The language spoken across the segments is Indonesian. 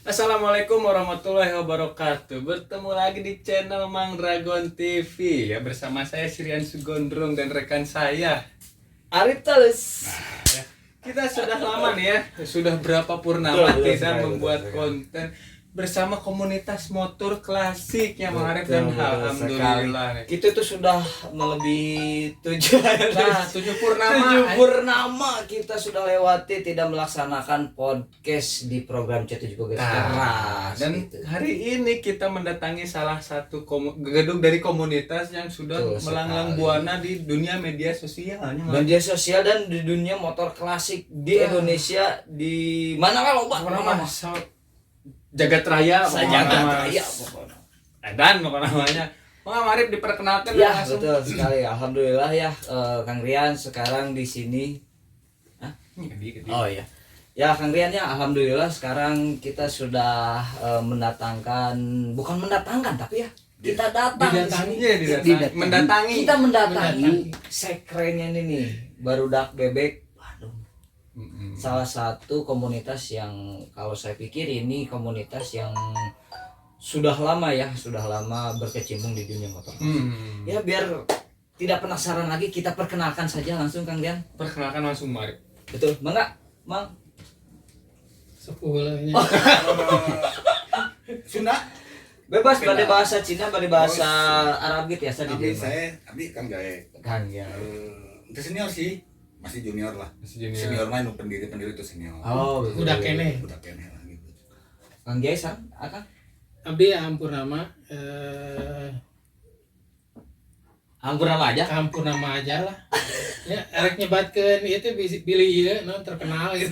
Assalamualaikum warahmatullahi wabarakatuh. Bertemu lagi di channel Mang Dragon TV ya, bersama saya Sirian Sugondrong dan rekan saya Arif Talus. ya. Kita sudah lama nih ya, sudah berapa purnama Betul, tidak sekali, membuat betul, konten bersama komunitas motor klasik yang Arif dan alhamdulillah nih. Kita itu sudah melebihi 7 Nah, 7 purnama. purnama kita sudah lewati tidak melaksanakan podcast di program C7 Garis Keras. Dan gitu. hari ini kita mendatangi salah satu gedung dari komunitas yang sudah Betul melanglang sekali. buana di dunia media sosialnya. Media sosial dan di dunia motor klasik di Indonesia, di mana lah loba Pokoknya mah jagat raya, Sajagat raya pokoknya. Dan pokoknya namanya. Mang Arif diperkenalkan Ya langsung. betul sekali, alhamdulillah ya, Kang Rian sekarang di sini. Oh iya. Ya Kang Rian ya, alhamdulillah sekarang kita sudah bukan mendatangkan tapi ya kita datang di sini. Iya, didatangi. Mendatangi. Kita mendatangi sekrennya ini nih, Barudak Bebek Bandung. Salah satu komunitas yang kalau saya pikir ini komunitas yang sudah lama berkecimpung di dunia motor. Ya biar tidak penasaran lagi, kita perkenalkan saja langsung Kang Rian. Perkenalkan langsung Arif. Betul, Mangga, Mang. Sepuluhnya. Sunda. Bebas pada bahasa Cina, pada bahasa Arab gitu ya, saya Abdi di Abdi Kang Jae. Kang ya. Itu senior sih, masih junior lah. Masih junior. Senior mah nu pendiri itu senior. Oh, betul. Udah kene. Udah kene lah gitu. Kang Jaisan, Akang. Abdi Ampurnama, Ampurnama aja. Ampurnama aja lah. Ya, erek nyebatkeun ieu teh pilih ieu non terkenal gitu.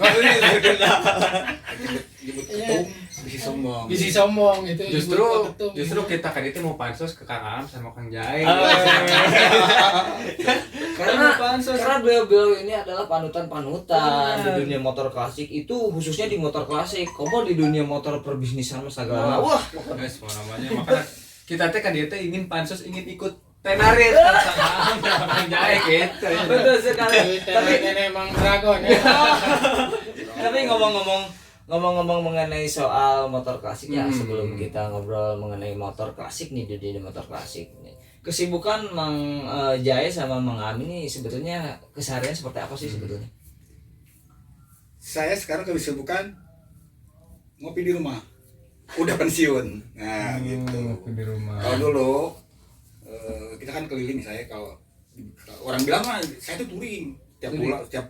Nyebut ketum, bisi sombong. Bisi sombong itu. Justru nyebut ketum. kita kan itu mau pansos ke Kang Aam sama Kang Jae. Karena beliau-beliau ini adalah panutan di dunia motor klasik, itu khususnya di motor klasik. Komo di dunia motor perbisnisan mah sagala. Wah, Guys, mau namanya makanya kita teh kan dia teh ingin pansos, ingin ikut tenarit sama Kang Jae gitu. betul sekali. Tapi emang dragon ya. Tapi ngomong-ngomong mengenai soal motor klasik ya, sebelum kita ngobrol mengenai motor klasik nih, di motor klasik nih, kesibukan Mang Jae sama Mang Am ini sebetulnya keseharian seperti apa sih sebetulnya? Saya sekarang kesibukan ngopi di rumah. Udah pensiun. Nah, gitu. Di rumah. Kalau dulu kita kan keliling, saya kalau orang bilang mah saya tuh touring tiap bulan, tiap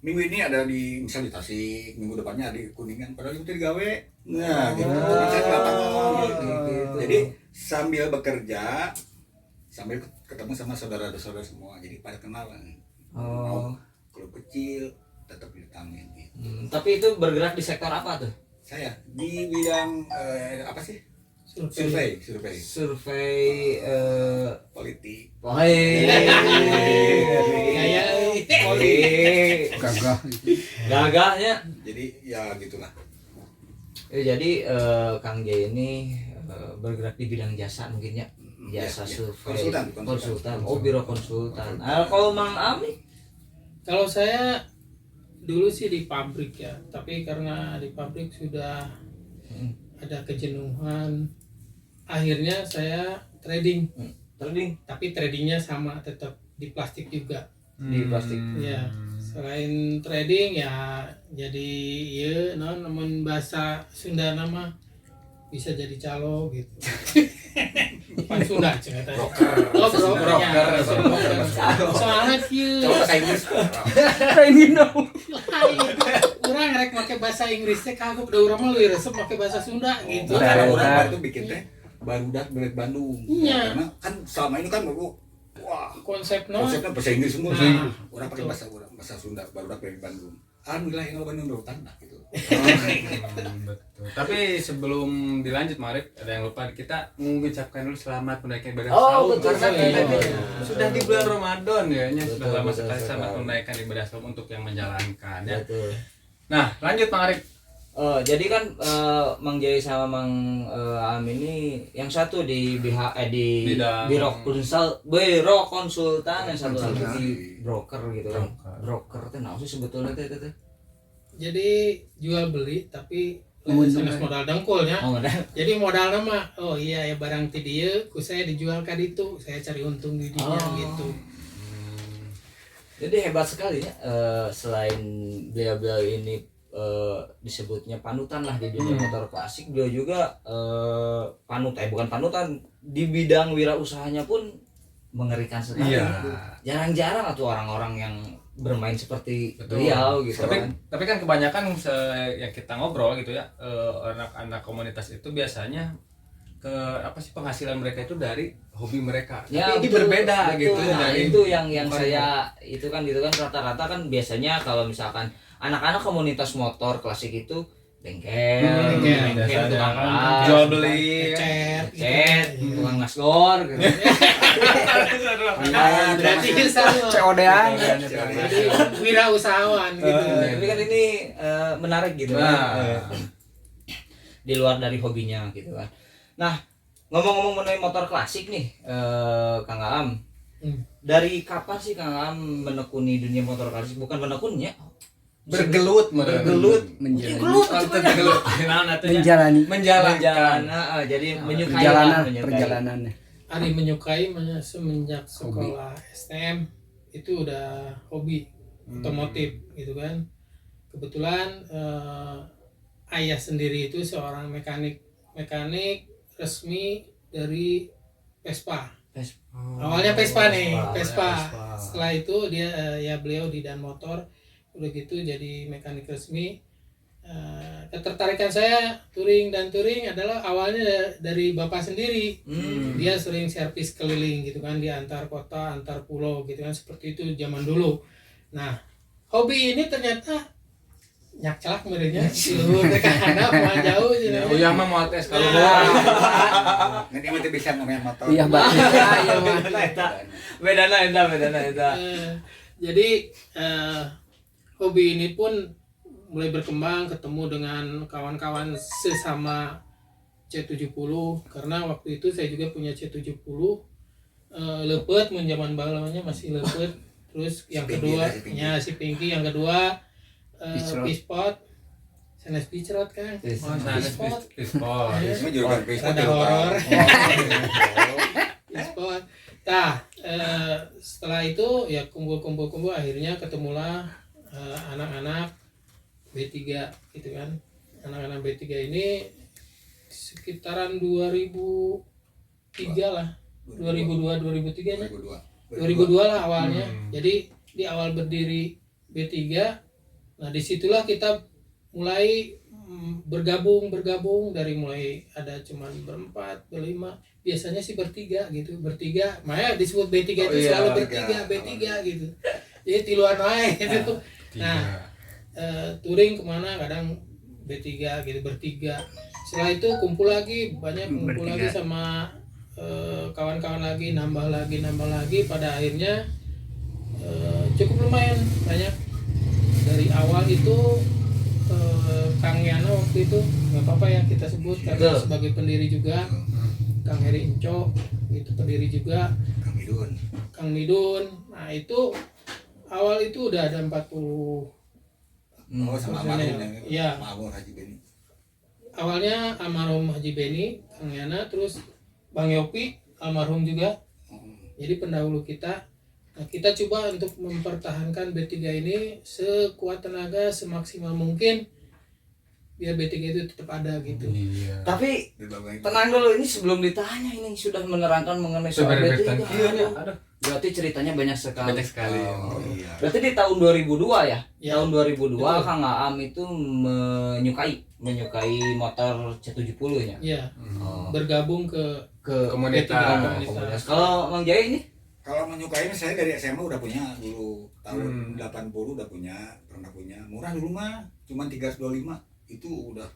minggu ini ada di misal di Tasik, minggu depannya ada di Kuningan, padahal itu digawe. Nah, gitu. Saya di lapangan gitu. Jadi sambil bekerja, sambil ketemu sama saudara-saudara semua, jadi pada kenal. Oh. Klub kecil tetap didatangin gitu. Tapi itu bergerak di sektor apa tuh? Saya di bidang apa sih? Survei. Survei Politik. Gagahnya. Jadi ya gitulah. Jadi Kang Jae ini bergerak di bidang jasa mungkin ya. Jasa Ya. survei, Konsultan. Oh, biro konsultan. Kalau Mang Ami? Kalau saya dulu sih di pabrik ya, tapi karena di pabrik sudah ada kejenuhan, akhirnya saya trading. Trading Tapi tradingnya sama, tetap di plastik juga. di plastik. Ya, selain trading ya jadi ya namun bahasa Sunda nama bisa jadi calo gitu. Bukan Sunda cerita. Broker. Oh, broker. Soalnya Coba bahasa Inggris. Trading dong. Urang rek make bahasa Inggris teh kagok da urang mah leuwih resep make bahasa Sunda gitu. Karena orang itu bikin teh Barudak Bebek Bandung. Iya. Karena kan selama ini kan wah, Konsepnya konsepnya bahasa Inggris semua. Nah, Orang pakai bahasa Sunda, Barudak Bebek Bandung. Alhamdulillah yang Bandung udah tanda gitu. Betul. Tapi sebelum dilanjut Marif, ada yang lupa, kita mengucapkan dulu selamat menunaikan ibadah Oh, saum betul karena sekali. kita nih Iya. sudah di bulan Ramadan ya, Betul, sudah lama betul sekali sekali. selamat menunaikan ibadah saum untuk yang menjalankan ya. Betul. Nah, lanjut Marif. Jadi kan Mang Jai sama Mang Am ini yang satu di di Bidang- biro konsultan, yang satu lagi Konsultan. di broker gitu kan. Broker. Broker teh naon sih sebetulnya teh? jadi jual beli tapi sanes modal dengkulnya. Oh, udah. Jadi modal nama, oh iya ya barang ti dieu ku saya dijual ka ditu, saya cari untung di dinya Oh. gitu. Jadi hebat sekali ya, selain beliau-beliau ini disebutnya panutan lah di dunia motor klasik, beliau juga bukan panutan, di bidang wirausahanya pun mengerikan sekali. Iya. Jarang-jarang tuh orang-orang yang bermain seperti Betul. beliau gitu tapi kan. tapi kan kebanyakan yang kita ngobrol gitu ya, anak-anak komunitas itu biasanya apa sih penghasilan mereka itu dari hobi mereka. Ya, Tapi ini betul, berbeda betul. gitu Nah, dari itu yang bukan- saya itu kan gitu kan, rata-rata kan biasanya kalau misalkan anak-anak komunitas motor klasik itu bengkel, Bengkel, tukang biasanya las, jual beli, Cet, gitu. tukang nasgor gitu. Berarti sama. COD-an. Jadi wirausahawan gitu. Tapi kan ini menarik gitu kan. Nah. Di luar dari hobinya gitu kan. Nah, ngomong-ngomong mengenai motor klasik nih, Kang Aam. Dari kapan sih Kang Aam menekuni dunia motor klasik? Bukan menekunnya, bergelut Gelut Menjalani menjalankan. jadi menyukai perjalanan lah, menyukai. perjalanannya. Ari menyukai semenjak sekolah STM itu udah hobi otomotif gitu kan. Kebetulan ayah sendiri itu seorang mekanik resmi dari Vespa. Awalnya Vespa nih, Vespa. Setelah itu dia ya beliau di dan motor, udah gitu jadi mekanik resmi. Ketertarikan saya touring adalah awalnya dari bapak sendiri. Dia sering servis keliling gitu kan, di antar kota, antar pulau gitu kan, seperti itu zaman dulu. Nah, hobi ini ternyata nyakcelak merenya luhur teh kana moal jauh cenah. Oh yang mah mau tes kalau Nanti mah teu bisa ngomongin motor. Iya, Mbak. Iya, bedana eta. Jadi hobi ini pun mulai berkembang, ketemu dengan kawan-kawan sesama C70 karena waktu itu saya juga punya C70 lepet mun zaman baheula masih lepet. Terus yang kedua nya si Pinky, yang kedua Pispot sanes Picrot kan. Pispot. Ini juga Facebook Rada horor. Pispot. Nah, setelah itu ya kumpul akhirnya ketemulah anak-anak B3 gitu kan. Anak-anak B3 ini sekitaran 2003 lah. 2002 2003 nya. 2002 lah awalnya. Jadi di awal berdiri B3, nah disitulah kita mulai bergabung dari mulai ada cuman berempat, berlima, biasanya sih bertiga gitu, makanya disebut B3 itu selalu bertiga, B3 gitu. Jadi tiluan wae gitu. Nah, touring kemana kadang B3 gitu, bertiga. Setelah itu kumpul lagi, banyak kumpul lagi sama kawan-kawan lagi, nambah lagi, pada akhirnya cukup lumayan banyak. Dari awal itu Kang Yana waktu itu nggak apa-apa ya kita sebut karena sebagai pendiri juga, Kang Heri Inco itu pendiri juga, Kang Midun. Nah itu awal itu udah ada 40 sama almarhum ya. Haji Beni. Awalnya almarhum Haji Beni, Kang Yana, terus Bang Yopi almarhum juga. Jadi pendahulu kita. Nah, kita coba untuk mempertahankan B3 ini sekuat tenaga, semaksimal mungkin biar B3 itu tetap ada gitu. Iya. Tapi tenang dulu, ini sebelum ditanya ini sudah menerangkan mengenai soal B3. Aduh, Berarti ceritanya banyak sekali. banyak sekali. Oh iya. Berarti di tahun 2002 ya? Ya. Tahun 2002 Betul. Kang Aam itu menyukai motor C70 nya. Iya, Oh. bergabung ke Komunitas. Komunitas. Kalau Mang Jaya ini? Kalau menyukainya saya dari SMA udah punya dulu, tahun 80 pernah punya. Murah dulu mah, cuma 325. Itu udah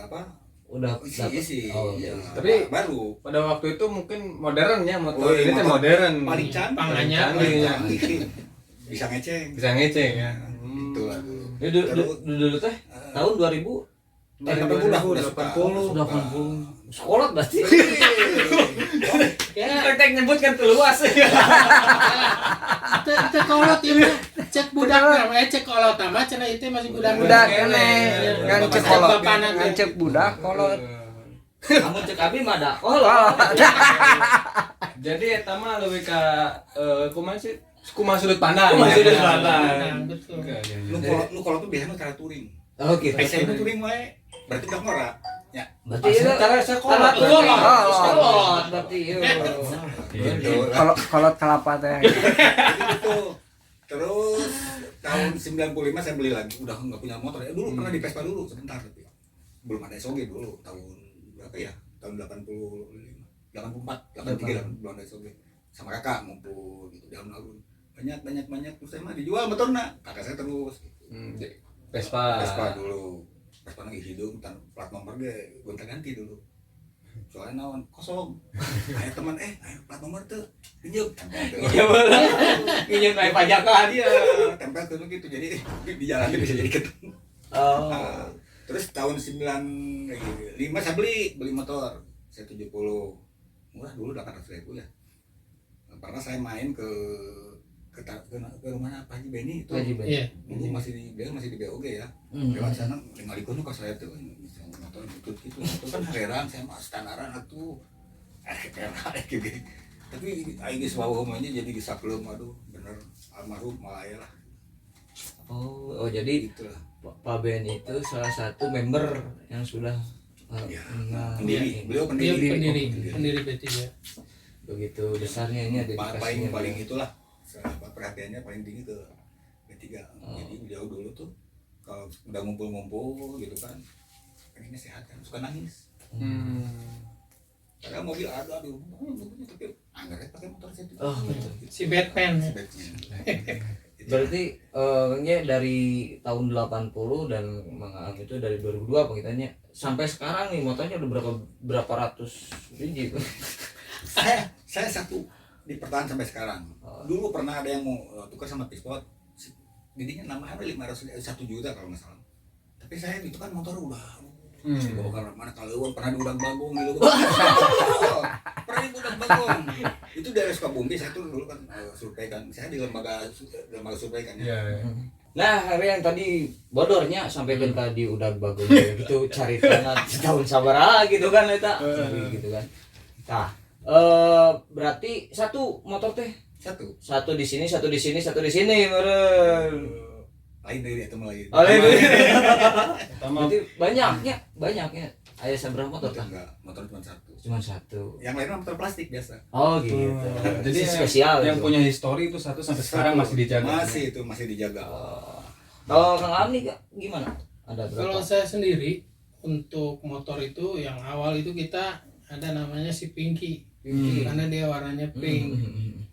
apa? Udah Isi. Oh, Iya. Tapi baru pada waktu itu mungkin modernnya motor Oh, iya, ini teh motor modern. paling canggih. Pangannya, Bisa ngeceng. Bisa ngeceng ya. Itulah dulu. Dulu teh tahun 2000 80. 80 sekolah berarti. ya Tek nyebut kan luas. kita kolot ya. cek budak namanya cek kolot nama cenah itu masih budak Budak kene ngan cek kolot. Bapana teh. Ngan cek budak kolot. Kamu cek abi mah da kolot. Jadi eta mah leuwih ka kumaha sih? Kumaha sudut pandang. Kumaha sudut Ya. pandang. Betul. Nu kalau tuh biasanya cara touring. Oh gitu. Saya itu touring wae. Berarti udah ngora. Ya. Berarti itu Cara sekolah. kolot. Berarti itu. Gitu. Kolot kelapa teh. Jadi gitu. Terus tahun 95 saya beli lagi, udah nggak punya motor. Dulu pernah di Vespa dulu sebentar tapi belum ada SOG dulu tahun berapa ya? Tahun 84, 83 belum ada SOG. Sama kakak ngumpul gitu di alun-alun. Banyak terus saya mah dijual motornya. Kakak saya terus gitu. Vespa dulu. Vespa lagi hidung plat nomor ge gonta-ganti dulu. Soalnya naon kosong. Ayo teman ayo plat nomor tuh pinjam. Iya bener. Pinjam kayak pajakan. Iya, tempel tuh gitu. Jadi di jalan bisa jadi ketemu. Oh. Nah, terus tahun 95 saya beli motor. Saya 70. Murah dulu 800.000 ya. Karena saya main ke rumah Pak Haji Beni itu. Iya. Dulu masih di BOG ya. Lewat sana ngalikono ke saya tuh motor gitu. Itu kan heran saya mah standaran atuh. Gitu. Tapi aing geus bawa humanya jadi disakleum aduh bener almarhum malaya lah. Oh, jadi Gitu lah. Pak Ben itu salah satu member yang sudah Ya, nah, pendiri. Beliau Dia pendiri. pendiri B3. begitu besarnya ini ada Paling itulah perhatiannya paling tinggi ke B3. Jadi beliau dulu tuh kalau udah ngumpul gitu kan pengennya sehat kan suka nangis. Padahal mobil ada di rumah tapi anggaran pakai motor saya tuh. Oh, betul. Si Batman. Si Batman. Berarti dari tahun 80 dan mengalami itu dari 2002 pengitannya sampai sekarang nih motornya udah berapa ratus biji. saya satu dipertahan sampai sekarang. Dulu pernah ada yang mau tukar sama Pispot. Didinya nama ada 1 juta kalau nggak salah. Tapi saya itu kan motor udah dibawa ke mana kalau pernah di Udang Bagong gitu. Pernah di Udang Bagong. Itu dari Sukabumi saya tuh dulu kan survei kan. Saya di lembaga survei kan ya. Nah, hari yang tadi bodornya sampai kan tadi udah bagus gitu cari tanah tahun sabaraha gitu kan eta. Gitu kan. Nah, berarti satu motor teh satu di sini meureun. Lain dari itu mulai. Berarti banyaknya. Aya saberapa motor tah? Enggak, motor cuma satu. Yang lainnya motor plastik biasa. Oh gitu. Jadi spesial yang itu. punya histori itu satu sampai sekarang masih dijaga. Masih dijaga. Kalau Kang Amni gimana? Ada berapa? Kalau saya sendiri untuk motor itu yang awal itu kita ada namanya si Pinky. Karena dia warnanya pink.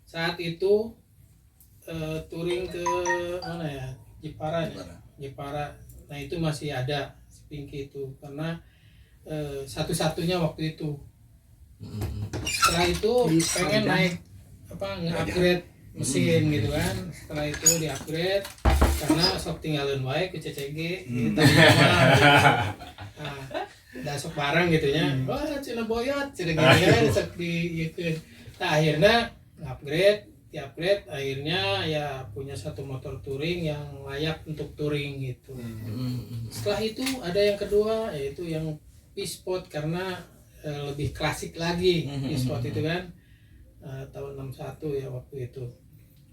Saat itu touring ke mana ya? Jepara. Nah itu masih ada si Pinky itu karena satu-satunya waktu itu. Setelah itu pengen naik nge-upgrade mesin gitu kan. Setelah itu di-upgrade karena sok tinggalin wae ke CCG gitu. Nah, udah sok barang gitu nya. Wah, cenah boyot, cenah gini kan sok dieukeun. Nah, akhirnya di-upgrade akhirnya ya punya satu motor touring yang layak untuk touring gitu. Setelah itu ada yang kedua yaitu yang P-Spot karena lebih klasik lagi P-Spot itu kan tahun 61 ya waktu itu.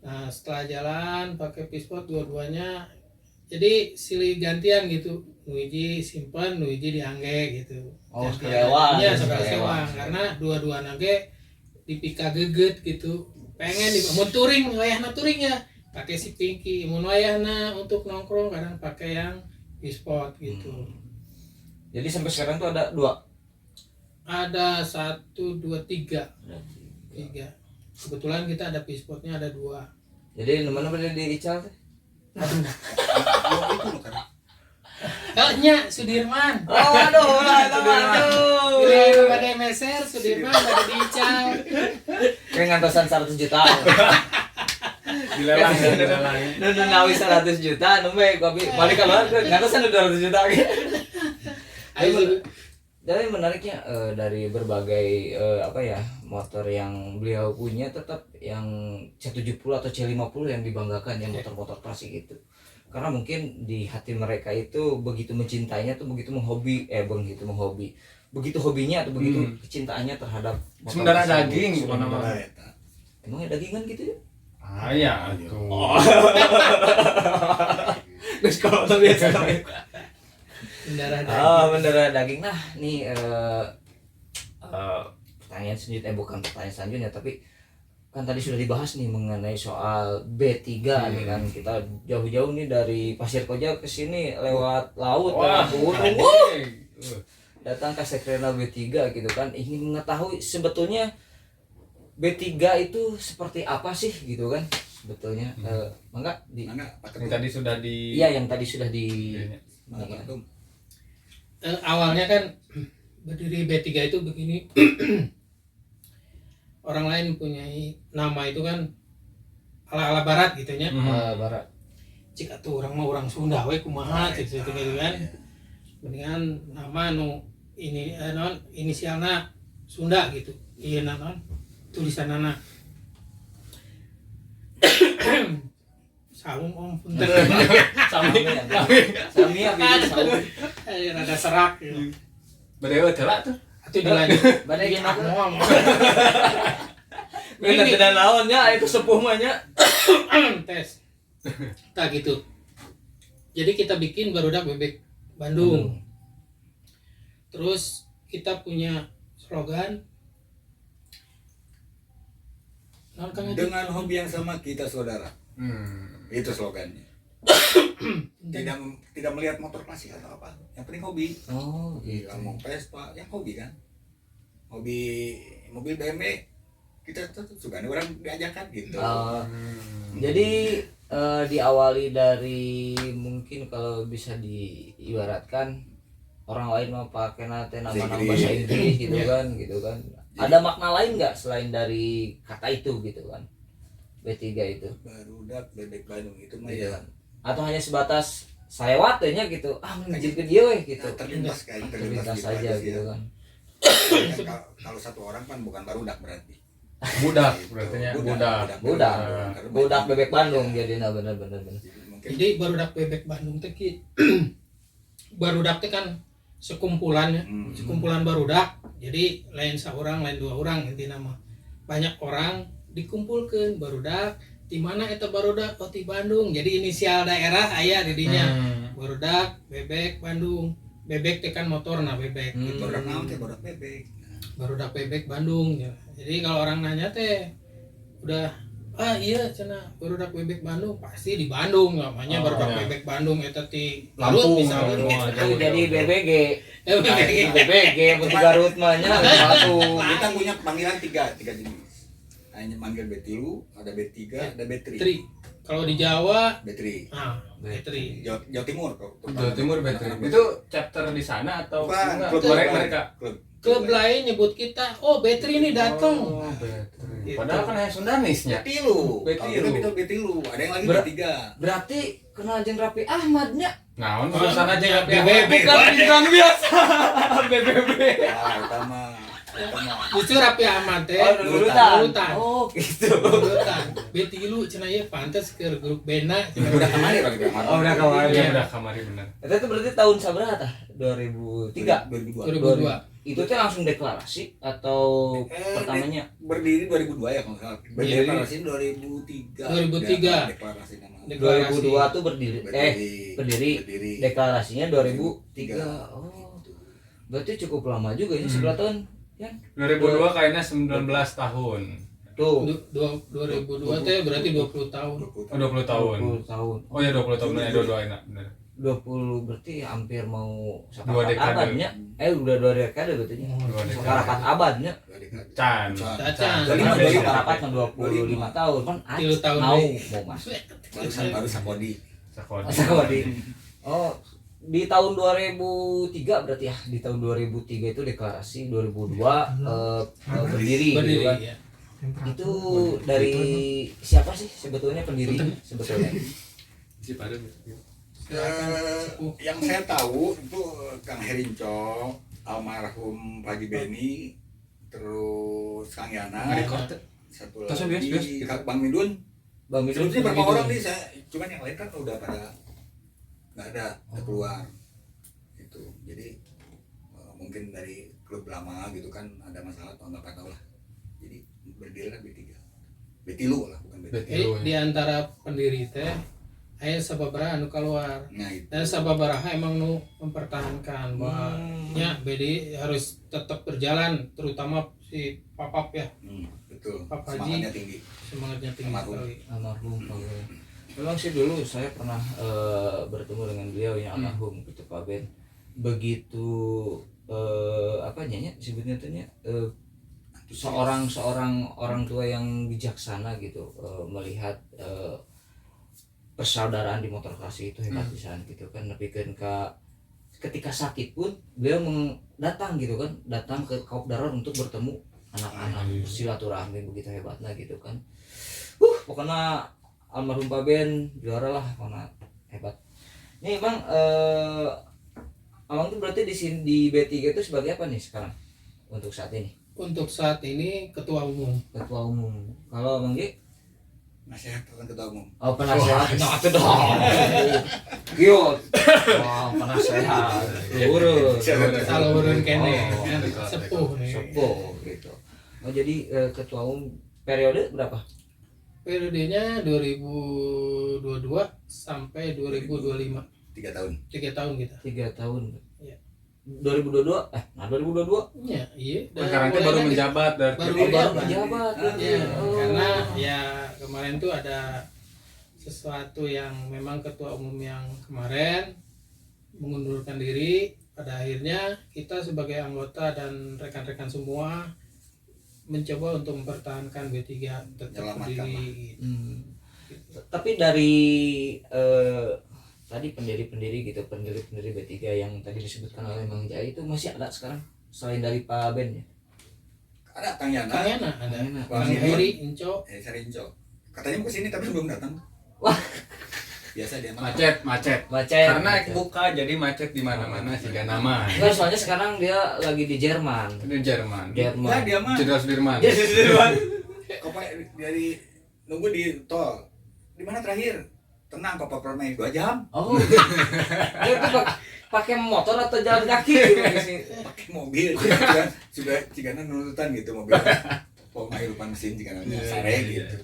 Nah setelah jalan pakai P-Spot dua-duanya jadi silih gantian gitu, nuiji simpen, nuiji diangge gitu. Oh sekalian. Iya sekalian karena dua-duanya ge dipika geget gitu. Pengen mau touring, wayahna touring ya pakai si Pinky, mau wayahna untuk nongkrong kadang pakai yang P-Spot gitu. Jadi sampai sekarang tuh ada 2. Ada 1, 2, 3. 3. Kebetulan kita ada P-Spotnya ada 2. Jadi mana berada di Ical teh? Nya Sudirman. Oh aduh lah aduh. Bila ada meser Sudirman ada di Ical. Kayak ngantosan 100 juta. Dilelang. Nu nawi 100 juta, nu bae kopi balik ka luar ngantosan 200 juta. Jadi menariknya dari berbagai motor yang beliau punya tetap yang C70 atau C50 yang dibanggakan ya, motor-motor klasik itu. Karena mungkin di hati mereka itu begitu mencintainya tuh, begitu begitu hobinya atau begitu kecintaannya terhadap motor Sementara tersebut. daging bukan Sementara- nama. Emangnya dagingan gitu ya? Ah ya tuh. Terus kalau biasa Mendarah mendarah daging. Nah nih pertanyaan selanjutnya, bukan pertanyaan selanjutnya, tapi kan tadi sudah dibahas nih mengenai soal B3 nih kan. Kita jauh-jauh nih dari Pasir Koja ke sini lewat laut, Wah, lewat gunung, anjing. datang ke Sekrena B3 gitu kan, ingin mengetahui sebetulnya B3 itu seperti apa sih gitu kan sebetulnya. Mangga di Mana Pak Yang tadi sudah di. iya yang tadi sudah di Mana Pak Ketum? awalnya kan berdiri B3 itu begini. Orang lain mempunyai nama itu kan ala-ala barat gitu nya. barat. Cik atuh orang mah orang Sunda we kumaha gitu gitu kan. Mendingan nama nu ini non inisialna Sunda gitu. Iya non tulisanana. Saung om punten. Sami. Sami ya bikin saung. Rada serak gitu. Bedewa telak tuh. Atuh dilanjut. Badai Bikin gimana? moal. Bener tidak naonnya itu sepuh mah nya. Tes. Tak gitu. Jadi kita bikin barudak bebek Bandung. Terus kita punya slogan. Non Kang Haji? Dengan hobi yang sama kita saudara. Itu slogannya. tidak melihat motor klasik atau apa. Yang penting hobi. Oh gitu. Yang mau Vespa, yang hobi kan. Hobi mobil BMW kita tuh suka ada orang diajakan gitu. Jadi diawali dari mungkin kalau bisa diibaratkan orang lain mau pakai nate nama-nama bahasa Inggris gitu kan, gitu kan. Ada makna lain nggak selain dari kata itu gitu kan? B3 itu. Barudak bebek Bandung itu mah Gitu ya kan. Atau hanya sebatas saya watenya gitu. Menjadi ke dia weh gitu. terlintas kan, Terlintas gitu saja aja sih gitu ya. kan. Kalau satu orang kan bukan barudak berarti. Budak berarti budak. Budak bebek Bandung jadi bener. Mungkin Jadi barudak bebek Bandung teh barudak teh kan sekumpulan ya. Sekumpulan barudak. Jadi lain seorang, lain dua orang intinya mah. Banyak orang dikumpulkan barudak. Di mana eta barudak? Oh di Bandung. Jadi inisial daerah aya di dinya. Barudak bebek Bandung. Bebek teh kan motor nah bebek gitu. barudak naon teh barudak bebek. Barudak bebek Bandung ya. Jadi kalau orang nanya teh udah iya cenah barudak bebek Bandung pasti di Bandung namanya barudak iya. bebek Bandung eta ti Lampung, misalnya Lampung. Jadi BBG. bebek BBG putih Garut mah nya satu. Kita punya panggilan tiga jenis. Hanya manggil B3, ada B3, ada B3. Tri. Kalau di Jawa B3. B3. Jawa Timur kok. Jawa Timur betul. Itu chapter di sana atau Bukan, enggak? klub Mereka. Klub lain nyebut kita, oh B3 ini datang. Oh, betul. Gitu. Padahal kan hanya Sundanisnya. B3. B3. Kalau kita B3, ada yang lagi Ber- B3. Berarti kenal jeung Raffi Ahmadnya. Nah, untuk sana aja BBB. Bukan bintang biasa. BBB. Nah, utama. Justru Raffi Ahmad teh Urutan. urutan. Oh, gitu. Urutan. B3 cenah ye pantes ke grup bena. Udah kemarin lagi Bang. Oh, udah kemarin. Iya, udah kamari benar. Itu berarti tahun sabaraha tah? 2003. 2002. 2002. Itu teh langsung deklarasi atau pertamanya? Berdiri 2002 ya kalau salah. Deklarasi 2003. 2003. Deklarasi nama. 2002 tuh berdiri. Berdiri. Deklarasinya 2003. Oh. Berarti cukup lama juga ya, 11 tahun. Ya. 2002 kayaknya 19 tahun. Tuh. 2002 teh berarti 20 tahun. Oh, 20 tahun. 20 tahun. Oh ya 20 tahun ya 22 enak benar. 20 berarti hampir mau Dua dekade. abadnya. Udah 2 dekade berarti. Dua dekade. Separapat abadnya. Can. Cacan. Separapat 25 tahun kan. 3 tahun mau deh. masuk. Baru Sakodi. Sakodi. Oh, di tahun 2003 berarti ya. Di tahun 2003 itu deklarasi, 2002 berdiri gitu kan. ya. Itu dari siapa sih sebetulnya pendiri sebetulnya? Yang saya tahu itu Kang Herinco, almarhum Pak Haji Beni, terus Kang Yana, satu Terus, lagi bias. Bang Midun. Bang Midun Sebetulnya berapa begitu. orang nih saya, cuman yang lain kan udah pada nggak ada, udah keluar gitu. Jadi mungkin dari klub lama gitu kan ada masalah atau nggak tahu lah. Jadi berdiri kan B3, B3 lah bukan B3. Jadi di antara pendiri teh aya sababaraha anu keluar. Nah itu. Dan sababaraha emang nu mempertahankan bahwa nya BD harus tetap berjalan, terutama si Papap ya, Betul. Pak Haji. Semangatnya tinggi. semangatnya tinggi Almarhum. sekali. Almarhum Pak Ben. Memang sih dulu saya pernah bertemu dengan beliau yang almarhum gitu Pak Ben. Begitu apa nya sebutnya tuh nya seorang orang tua yang bijaksana gitu, melihat persaudaraan di motor klasik itu hebat pisan gitu kan. Tapi kan ketika sakit pun beliau datang gitu kan, datang ke Kopdaror untuk bertemu anak-anak, silaturahmi begitu hebatnya gitu kan. Pokoknya almarhum Pak Ben juara lah, pokoknya hebat. Nih Bang, Abang tuh berarti di sini di B3 itu sebagai apa nih sekarang untuk saat ini? Untuk saat ini ketua umum. Ketua umum. Kalau Bang G? Nasihat kan ketua umum. Oh, penasehat. Nah, itu dong. Giot. Wah, penasehat. Urus. Kalau urun kene Oh, kan sepuh nih. Sepuh gitu. Oh, jadi ketua umum periode berapa? Periodenya 2022 sampai 2025. 3 tahun. 3 tahun kita. 3 tahun. Iya. 2022? Nah 2022? Ya, iya. Sekarang teh baru menjabat dari Baru Baru menjabat. menjabat. Ya, Oh. karena ya kemarin tuh ada sesuatu yang memang ketua umum yang kemarin mengundurkan diri. Pada akhirnya kita sebagai anggota dan rekan-rekan semua mencoba untuk mempertahankan B3 tetap Menyelamatkan berdiri. Tapi dari tadi pendiri-pendiri gitu, pendiri-pendiri B3 yang tadi disebutkan oleh Mang Jai itu masih ada sekarang selain dari Pak Ben ya? Ada Kang Yana, Kang Yana ada, Kang Yana. Kang Heri, Enco. Sarinco. Katanya mau kesini tapi belum datang. Wah. Biasa dia mah. macet. Macet. Karena buka jadi macet di mana-mana sih gak nama. Enggak, soalnya sekarang dia lagi di Jerman. Di Jerman. Jerman. Nah, dia mah Jenderal Sudirman. kopa dari nunggu di tol. Di mana terakhir? Tenang, kopa permai 2 jam. Oh. Dia itu pakai motor atau jalan kaki gitu di sini? Pakai mobil. Sudah cigana nurutan gitu mobil. Mau menghirupan mesin cigana sare gitu.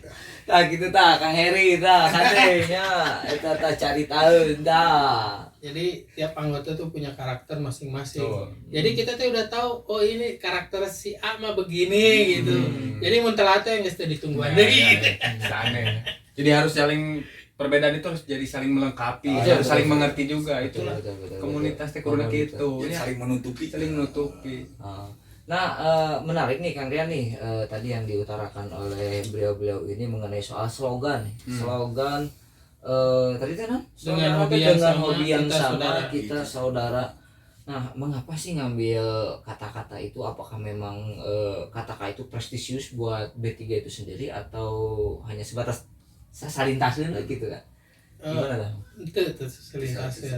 Tah gitu tah Kang Heri tah katanya eta tah cari tahu tah. Jadi tiap anggota tuh punya karakter masing-masing. Betul. Jadi kita tuh udah tahu, oh ini karakter si A mah begini gitu. Jadi mun telat teh geus teu ditungguan deui gitu. Aneh. Jadi harus saling perbedaan itu harus jadi saling melengkapi, Betul, harus saling betul. mengerti juga. Itulah Betul. komunitas teh kudu gitu. Jadi Ya, saling menutupi. saling menutupi. Nah, menarik nih Kang Rian nih, tadi yang diutarakan oleh beliau-beliau ini mengenai soal slogan. Slogan tadi kan Dengan hobi yang sama, hobi yang kita sama, saudara. kita saudara. Nah, mengapa sih ngambil kata-kata itu? Apakah memang kata-kata itu prestisius buat B3 itu sendiri atau hanya sebatas salintasin gitu kan? Gimana dah? Itu selintas ya.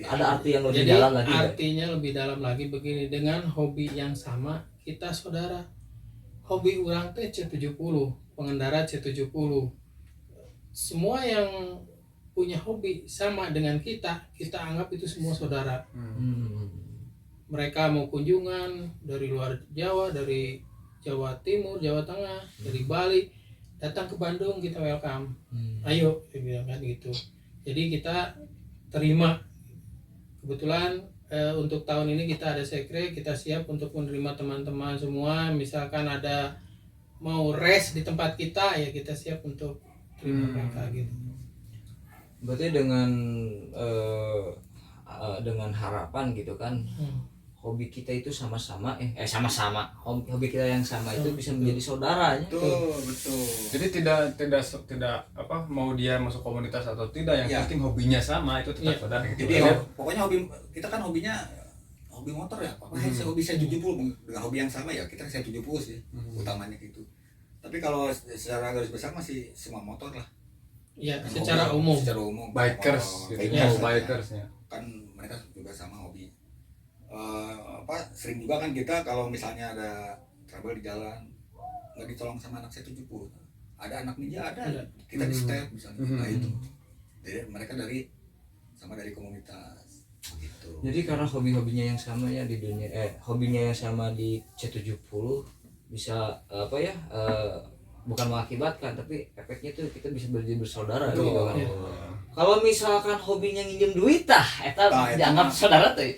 Ada arti yang lebih Jadi dalam lagi nggak? artinya lebih dalam lagi begini, dengan hobi yang sama kita saudara. Hobi orang teh C70, pengendara C70. Semua yang punya hobi sama dengan kita anggap itu semua saudara. Mereka mau kunjungan dari luar Jawa, dari Jawa Timur, Jawa Tengah, dari Bali, datang ke Bandung kita welcome. Ayo, saya bilang kan gitu. Jadi kita terima. Kebetulan untuk tahun ini kita ada sekre, kita siap untuk menerima teman-teman semua. Misalkan ada mau res di tempat kita, ya kita siap untuk terima mereka gitu. Berarti dengan harapan gitu kan, hobi kita itu sama-sama hobi kita yang sama itu bisa menjadi saudaranya. Betul. Jadi tidak apa mau dia masuk komunitas atau tidak, yang Ya. penting hobinya sama itu tetap Ya. saudara gitu. Jadi Ya. pokoknya hobi kita kan hobinya hobi motor ya. Pokoknya hobi saya 70 dengan hobi yang sama ya kita saya 70 sih utamanya gitu. Tapi kalau secara garis besar masih semua motor lah. Ya, Kan secara hobi- umum. Secara umum. Bikers gitu. Bikers, Bikers ya. kan mereka juga sama hobi. Sering juga kan kita kalau misalnya ada trouble di jalan nggak ditolong sama anak saya 70. Ada anak ninja ada. Ada. Kita di step misalnya. Nah itu. Jadi mereka dari komunitas gitu. Jadi karena hobi-hobinya yang sama ya di dunia hobinya yang sama di C70 bisa bukan mengakibatkan tapi efeknya tuh kita bisa menjadi bersaudara gitu kan. Iya. Kalau misalkan hobinya nginjem duit eta Nah, eta dianggap mah. saudara teh.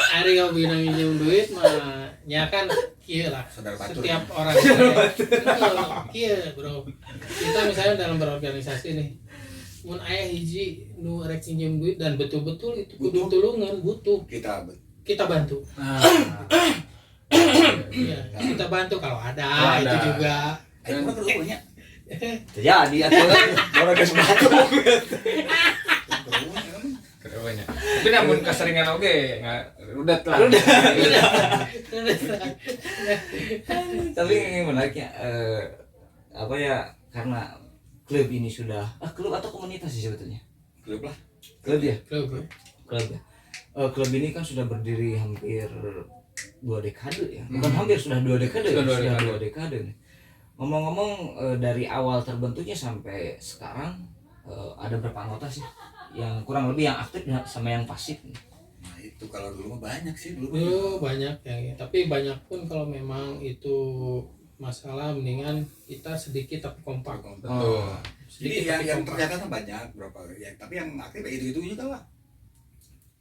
Ari hobi nginjem duit mah nya kan kieu lah. Saudara batur. Setiap orang kieu bro. Kita misalnya dalam berorganisasi nih. Mun aya hiji nu rek nginjem duit dan betul-betul itu kudu Butuh. tulungan butuh. Kita bantu. Nah, Iya, kita bantu kalau ada, Kalau ada. itu juga. Ayo kita perlu punya. Terjadi atuh Orang geus batu. kedepannya. Tapi namun keseringan oge udah lah. tapi ini menariknya karena klub ini sudah klub atau komunitas sih sebetulnya Klub lah. klub ya Klub. klub ya. Klub ini kan sudah berdiri hampir 2 dekade ya bukan hampir sudah 2 dekade Sudah ya? 2 Sudah 2 dekade nih. Ngomong-ngomong dari awal terbentuknya sampai sekarang ada berapa anggota sih yang kurang lebih yang aktif sama yang pasif nih? Nah itu kalau dulu mah banyak sih dulu. Banyak ya, tapi banyak pun kalau memang itu masalah mendingan kita sedikit tapi kompak. Betul. Jadi Sedikit tapi yang kompak. ternyata kan banyak berapa ya, tapi yang aktif ya itu juga lah.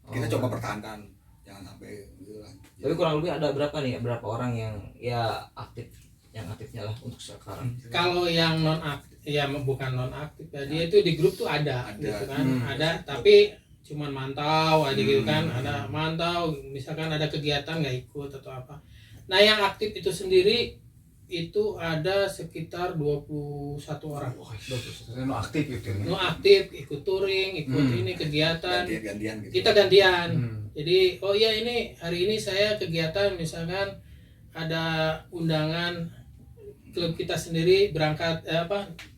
Kita Oh. coba pertahankan, jangan sampai gitu lah. Tapi kurang lebih ada berapa nih berapa orang yang ya aktif yang aktifnya lah untuk sekarang? Kalau yang non aktif ya bukan non aktif ya, dia itu di grup tuh ada Ada. gitu kan, Hmm. ada tapi cuman mantau aja gitu kan, ada mantau misalkan ada kegiatan nggak ikut atau apa. Nah yang aktif itu sendiri itu ada sekitar 21 orang. Itu aktif itu. Nu aktif ikut touring, ikut ini kegiatan. Gantian gitu. Kita gantian. Hmm. Jadi oh iya ini hari ini saya kegiatan misalkan ada undangan klub kita sendiri berangkat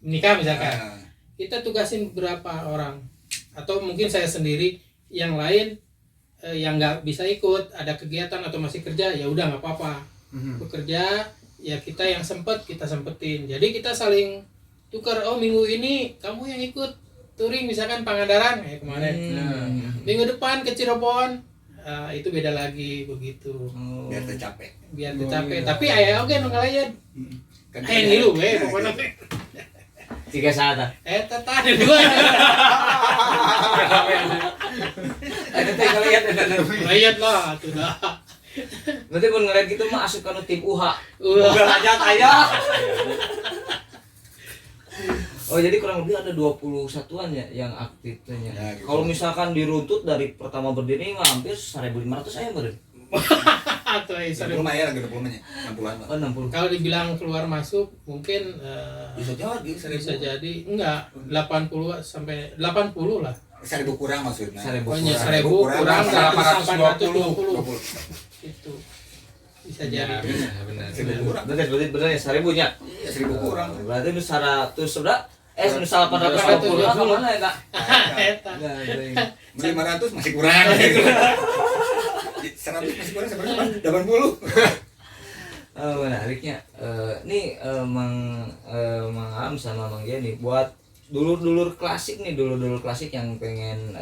menikah misalkan. Nah, Kita tugasin berapa orang atau mungkin saya sendiri yang lain yang nggak bisa ikut ada kegiatan atau masih kerja ya udah nggak apa-apa. Bekerja ya kita yang sempet kita sempetin. Jadi kita saling tukar oh minggu ini kamu yang ikut touring misalkan Pangandaran kayak kemarin. Minggu depan ke Cirebon itu beda lagi begitu. biar tercapek. Biar Oh, capek. iya. Tapi aya oke nu ngalayan. Kan Ayo ngilu we pokona. Tiga saat Eta tadi dua. Lihat lah tuh dah. berarti pun ngeliat gitu mah asup kana tim UH Udah aya. Oh jadi kurang lebih ada 20 satuan ya yang aktifnya. Ya, gitu. Kalau misalkan diruntut dari pertama berdiri mah hampir 1.500 aya meureun. atau sorry. 60 mah ya, 60 mah ya. 60-an lah. Oh 60. Kalau dibilang keluar masuk mungkin Bisa jadi, bisa jadi enggak 80 sampai 80 lah. 1000 kurang maksudnya. 1000 Pokoknya kurang. 1000 kurang 820. 820 itu bisa Ya, jadi. benar. 1000 kurang. Bener ya 1000 nya. Iya, 1000 kurang. Berarti nu 100 sudah nu 820 apa mana ya Kak? Eta. Nah, 500 masih kurang. 100 masih kurang sebenarnya 80. Menariknya nih Mang Am sama Mang Jenny buat dulur-dulur klasik yang pengen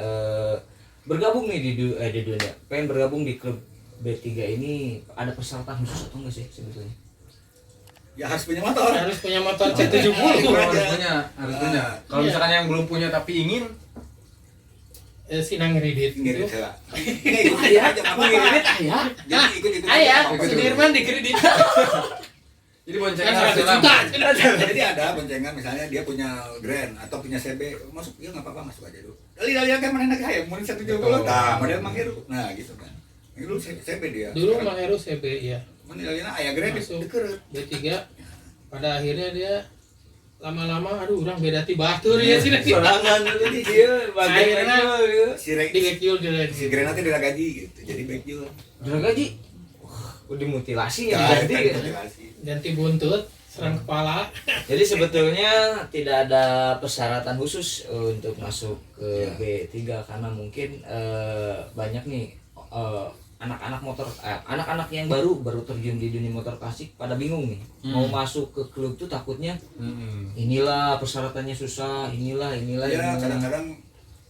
bergabung nih di dunia, pengen bergabung di klub B3 ini ada persyaratan khusus atau enggak sih sebetulnya? Ya harus punya motor. Harus punya motor C70. Harus punya. Kalau misalkan yang belum punya tapi ingin, Sinang Ridit Ngirit itu. heula. Ikut aja apa Ngirit aya. Jadi ikut Ayah, Ikut. Sudirman di kredit. jadi boncengan Kan harus 100 juta. lama. Jadi ada boncengan misalnya dia punya Grand atau punya CB masuk ya nggak apa-apa masuk aja dulu. Kali kan mana enak ya mau 170 nah model mangheru nah gitu kan. Ini dulu CB dia. Dulu Mang Heru CB ya. Mana aya Grand Masuk. deket. B3 pada akhirnya dia lama-lama aduh orang beda ti batur ya sih Sorangan dulu di dieu Akhirnya Si Rek digekiul dia si Grand nanti dia gaji gitu. Jadi baik juga. udah gaji. Udah mutilasi ya Ya, jadi. ganti buntut serang kepala. Jadi sebetulnya tidak ada persyaratan khusus untuk masuk ke Ya. B3 karena mungkin banyak nih anak-anak yang baru terjun di dunia motor klasik pada bingung nih. Mau masuk ke klub tuh takutnya inilah persyaratannya susah, inilah Ya kadang-kadang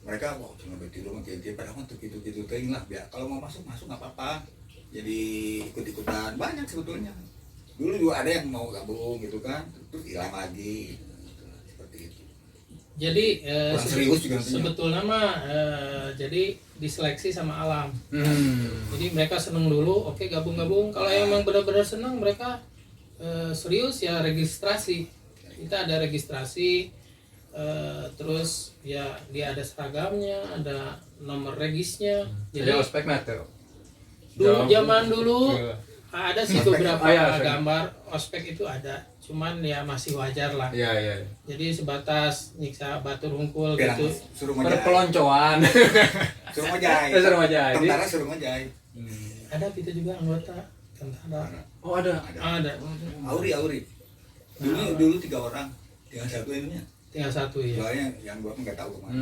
mereka cuma beti rumah kayak dia padahal untuk itu ting lah biar kalau mau masuk nggak apa-apa, jadi ikut-ikutan banyak sebetulnya. Dulu juga ada yang mau gabung gitu kan, terus hilang lagi seperti itu. Jadi Kurang serius juga nantinya. sebetulnya mah jadi diseleksi sama alam. Jadi mereka seneng dulu, oke gabung-gabung. Kalau emang benar-benar senang mereka serius ya registrasi. Kita ada registrasi, terus ya dia ada seragamnya, ada nomor regisnya. Jadi Jadi ospek tuh. zaman dulu ada sih Ospek. beberapa Iya, gambar ospek itu ada, cuman ya masih wajar lah. Iya. Jadi sebatas nyiksa batur hungkul Bilang gitu. suruh ngojai, Perpeloncoan. suruh ngojai, Suruh ngojai. tentara suruh ngojai. Ada kita juga anggota tentara. Oh ada. Ada. Auri. Dulu 3 orang, tinggal satu ininya. Tinggal satu ya. Soalnya yang dua nggak tahu kemana.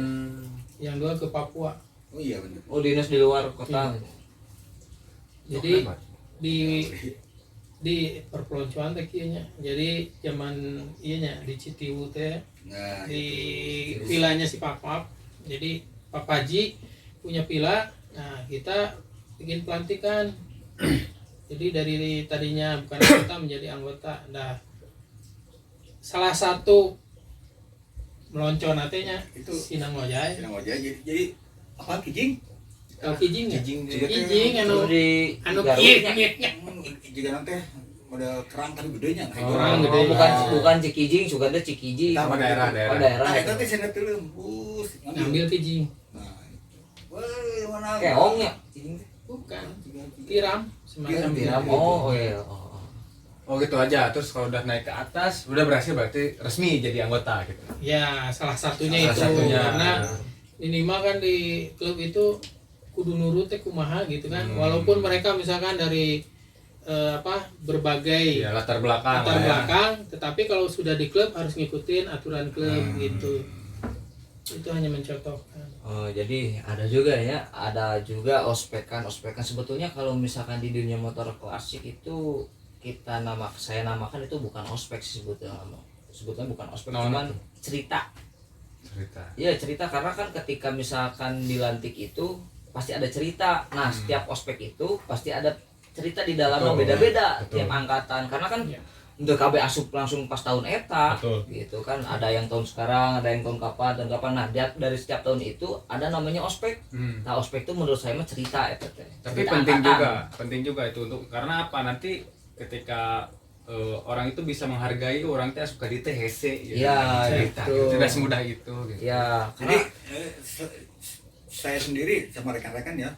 Yang dua ke Papua. Oh iya benar. Oh dinas di luar kota. Jadi di perpeloncoan teh kieu nya. Jadi zaman ieu nya di Citiwu teh Nah, di itu. vilanya si Papap. Jadi Papaji punya villa. Nah, kita bikin pelantikan. Jadi dari tadinya bukan anggota menjadi anggota. Nah, salah satu meloncon nya Itu. Sinang Ngojai. Yang ngojai jadi apa kijing? Kalau kijing ya? Juga teh. Kijing anu Di anu Garut. kieu. Jika nanti model kerang tapi gedenya. Kerang gede. Bukan Cikijing, juga ada Cikiji. Tahu daerah. Oh, daerah. Nah, itu teh sana teu lembus. Ngambil kijing. Nah. Wah, mana? Keongnya. Bukan. Tiram. Semacam Tiram. Oh iya. Oh. Oh gitu aja. Terus kalau udah naik ke atas, udah berhasil berarti resmi jadi anggota gitu. Ya, salah satunya Salah itu. satunya. Karena minimal kan di klub itu kudu nurut teh kumaha gitu kan. Walaupun mereka misalkan dari berbagai Ya latar belakang. latar lah ya. belakang, tetapi kalau sudah di klub harus ngikutin aturan klub gitu. Itu hanya mencontohkan. Oh, jadi ada juga ospekan sebetulnya kalau misalkan di dunia motor klasik itu saya namakan itu bukan ospek sih sebetulnya bukan ospek, cuman cerita. Iya cerita, karena kan ketika misalkan dilantik itu pasti ada cerita. Nah setiap ospek itu pasti ada cerita di dalamnya, beda-beda tiap angkatan, karena kan untuk KB asup langsung pas tahun eta gitu kan, ada yang tahun sekarang, ada yang tahun kapan. Nah dari setiap tahun itu ada namanya ospek. Nah ospek itu menurut saya mah cerita eta teh. Tapi Cerita penting juga itu untuk karena apa, nanti ketika orang itu bisa menghargai orang teh suka di THC gitu. Iya, Cerita, gitu. tidak semudah itu gitu. Ya Jadi karena saya sendiri sama rekan-rekan ya,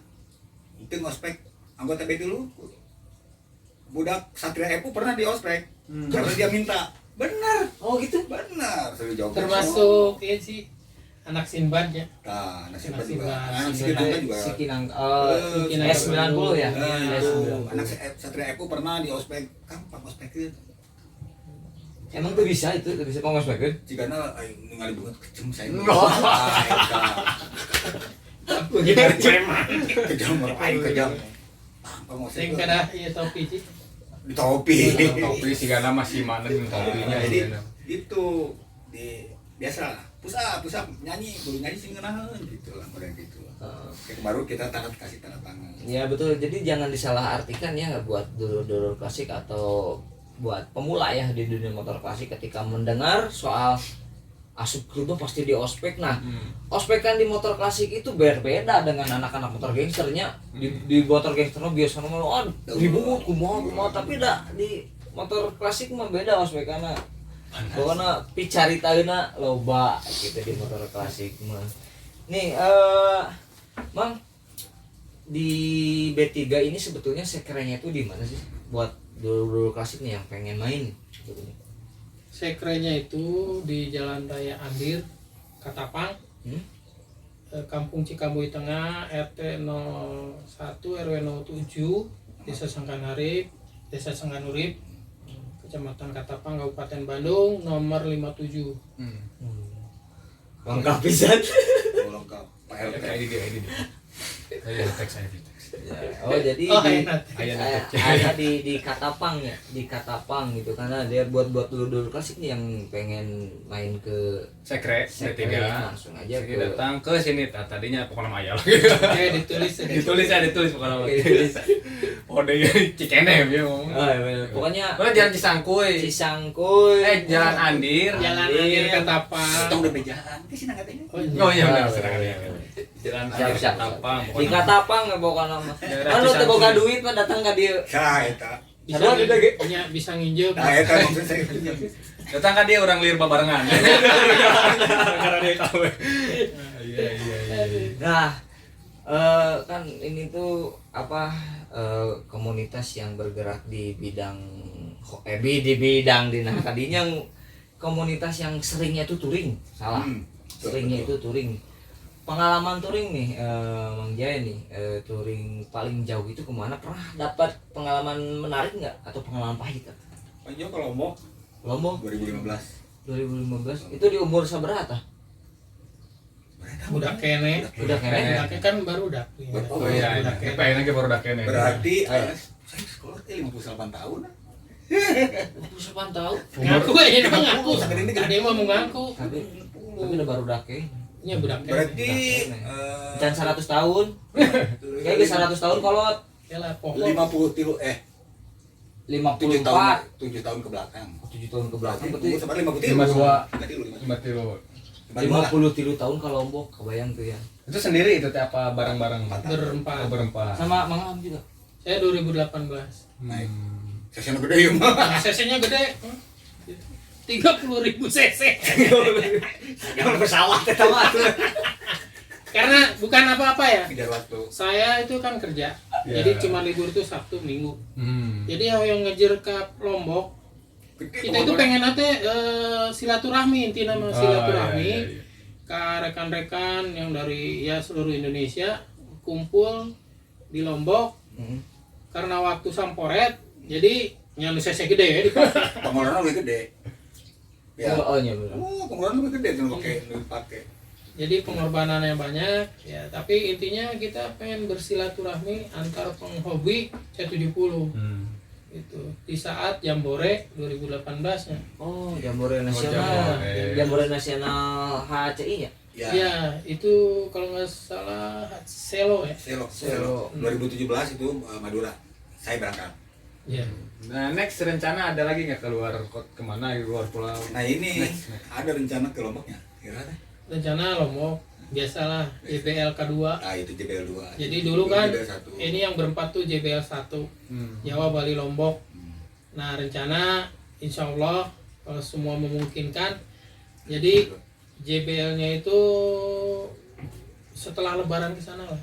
itu ngospek anggota B dulu. Budak Satria Epu pernah di ospek karena dia minta. Benar. oh gitu. Benar. Saya jawab. Termasuk ya sih anak Sinbad ya. Nah, nasi Anak juga. Sinbad. Anak Sikinangka juga. Sikinang S90 ya. Anak Satria Epu pernah di ospek. Kang, pak ospek itu. Emang tuh bisa pengospekan? Jika ningali bunga kejem saya. Begitu preman. Kejam. Sing kada ieu topi sih. Di topi. Topi sih karena masih mana nih topinya Jadi ini. itu di biasa lah. Pusat nyanyi, guru nyanyi sing ngeunaheun gitu lah, model gitu lah. Baru kita kasih tanda tangan. Ya betul, jadi jangan disalahartikan ya buat dulur-dulur klasik atau buat pemula ya di dunia motor klasik ketika mendengar soal asup klubnya pasti di ospek. Nah, ospekan di motor klasik itu berbeda dengan anak-anak motor gangsternya. Di motor gangsternya biasanya mah ribut kumaha, tapi di motor klasik mah beda ospekana. Pokoknya picaritaeuna loba gitu di motor klasik mah. Nih Mang, di B3 ini sebetulnya sekernya itu di mana sih buat dulu klasik nih yang pengen main sebetulnya? Sekrenya itu di Jalan Raya Andir, Katapang, Kampung Cikambui Tengah, RT 01 RW 07, Desa Sangkanarip, Desa Sangkanurip, Kecamatan Katapang, Kabupaten Bandung, nomor 57. Lengkap pisan. Lengkap. Pak Kayak RT. ini dia. Saya teks. Oh jadi Oh, di, enak. ada di Katapang ya, di Katapang gitu karena dia buat dulu klasik nih yang pengen main ke Sekre Sekre, B3 langsung aja Jadi ke datang ke sini tadinya pokoknya maya lagi Ditulis ditulis pokoknya Ditulis. oh dia Cikene dia ngomong Oh, iya, bener. Pokoknya Pokoknya jalan Cisangkuy Cisangkuy, jalan Andir Jalan Andir Katapang. Kita udah bejaan, ke sini katanya. oh iya benar Oh, serang iya. dia jalan Siap, Andir siap. Katapang di pokoknya Katapang nggak pokoknya mah. Daerah Kan lu teu Cisangkuy. boga duit mah datang ka dieu. Ya, eta. Bisa Aduh, ada ge. bisa nginjem. Nah, eta maksud saya. datang kan dia orang lir barengan karena dia kawin iya Nah, kan ini tuh apa komunitas yang bergerak di bidang di bidang di nah tadinya komunitas yang seringnya itu touring, salah. Seringnya itu touring. Pengalaman touring nih, Mang Jaya nih, touring paling jauh itu kemana? Pernah dapat pengalaman menarik nggak atau pengalaman pahit? Panjang kalau mau Lombok 2015. 2015 itu di umur seberapa? Udah kene. Udah kene? Udah kene kan baru udah. oh iya Udah kene. pengen lagi baru dakene Berarti saya sekolah 58 tahun. 28 tahun. Ngaku ya, emang ngaku. Sampai ini Ada yang mau ngaku. Tapi udah baru dake. Nya budak kene. Berarti Dan 100 tahun. Kayaknya 100 tahun kolot. Yalah pohon. 50 tilu 7 54. tahun 7 tahun ke belakang. 7 tahun ke belakang Berarti berarti sebenarnya 50 tilu. 52. Enggak tilu 52. 53 53 tahun ke Lombok, kebayang tuh ya. itu sendiri itu teh apa bareng-bareng Berempat. oh, berempat Sama Mang Am juga. Saya 2018. Naik. Sesnya gede ya mah. Nah, cc-nya gede. 30.000 cc. Yang pesawat eta mah tuh. Karena bukan apa-apa ya. Ngejar waktu. Saya itu kan kerja. Ya. Jadi cuma libur itu Sabtu Minggu. Hmm. Jadi yang ngejar ke Lombok, Gede, kita itu pokoknya. pengen silaturahmi, inti nama silaturahmi iya, iya. ke rekan-rekan yang dari ya seluruh Indonesia kumpul di Lombok karena waktu samporet. Jadi nyanu cc gede ya dipakai. Pengeluaran lebih gede. Ya. Oh, iya benar. Pengeluaran lebih gede tuh pakai. Jadi pengorbanannya banyak ya, tapi intinya kita pengen bersilaturahmi antar penghobi C70 itu di saat Jambore 2018 ya. Oh, Jambore Nasional. Jambore. Jambore Nasional HCI ya? Ya. Ya, itu kalau nggak salah Selo ya. Selo. 2017 itu Madura. Saya berangkat. Ya. Nah next rencana ada lagi nggak keluar kemana di luar pulau? Nah ini Next. ada rencana ke Lomboknya. Kira-kira. Rencana Lombok biasalah JBL K2. Ah itu JBL 2. Jadi dulu kan JBL 1. ini yang berempat tuh JBL 1 Jawa, Bali, Lombok. Nah rencana insya Allah kalau semua memungkinkan, jadi JBL-nya itu setelah Lebaran ke sana lah.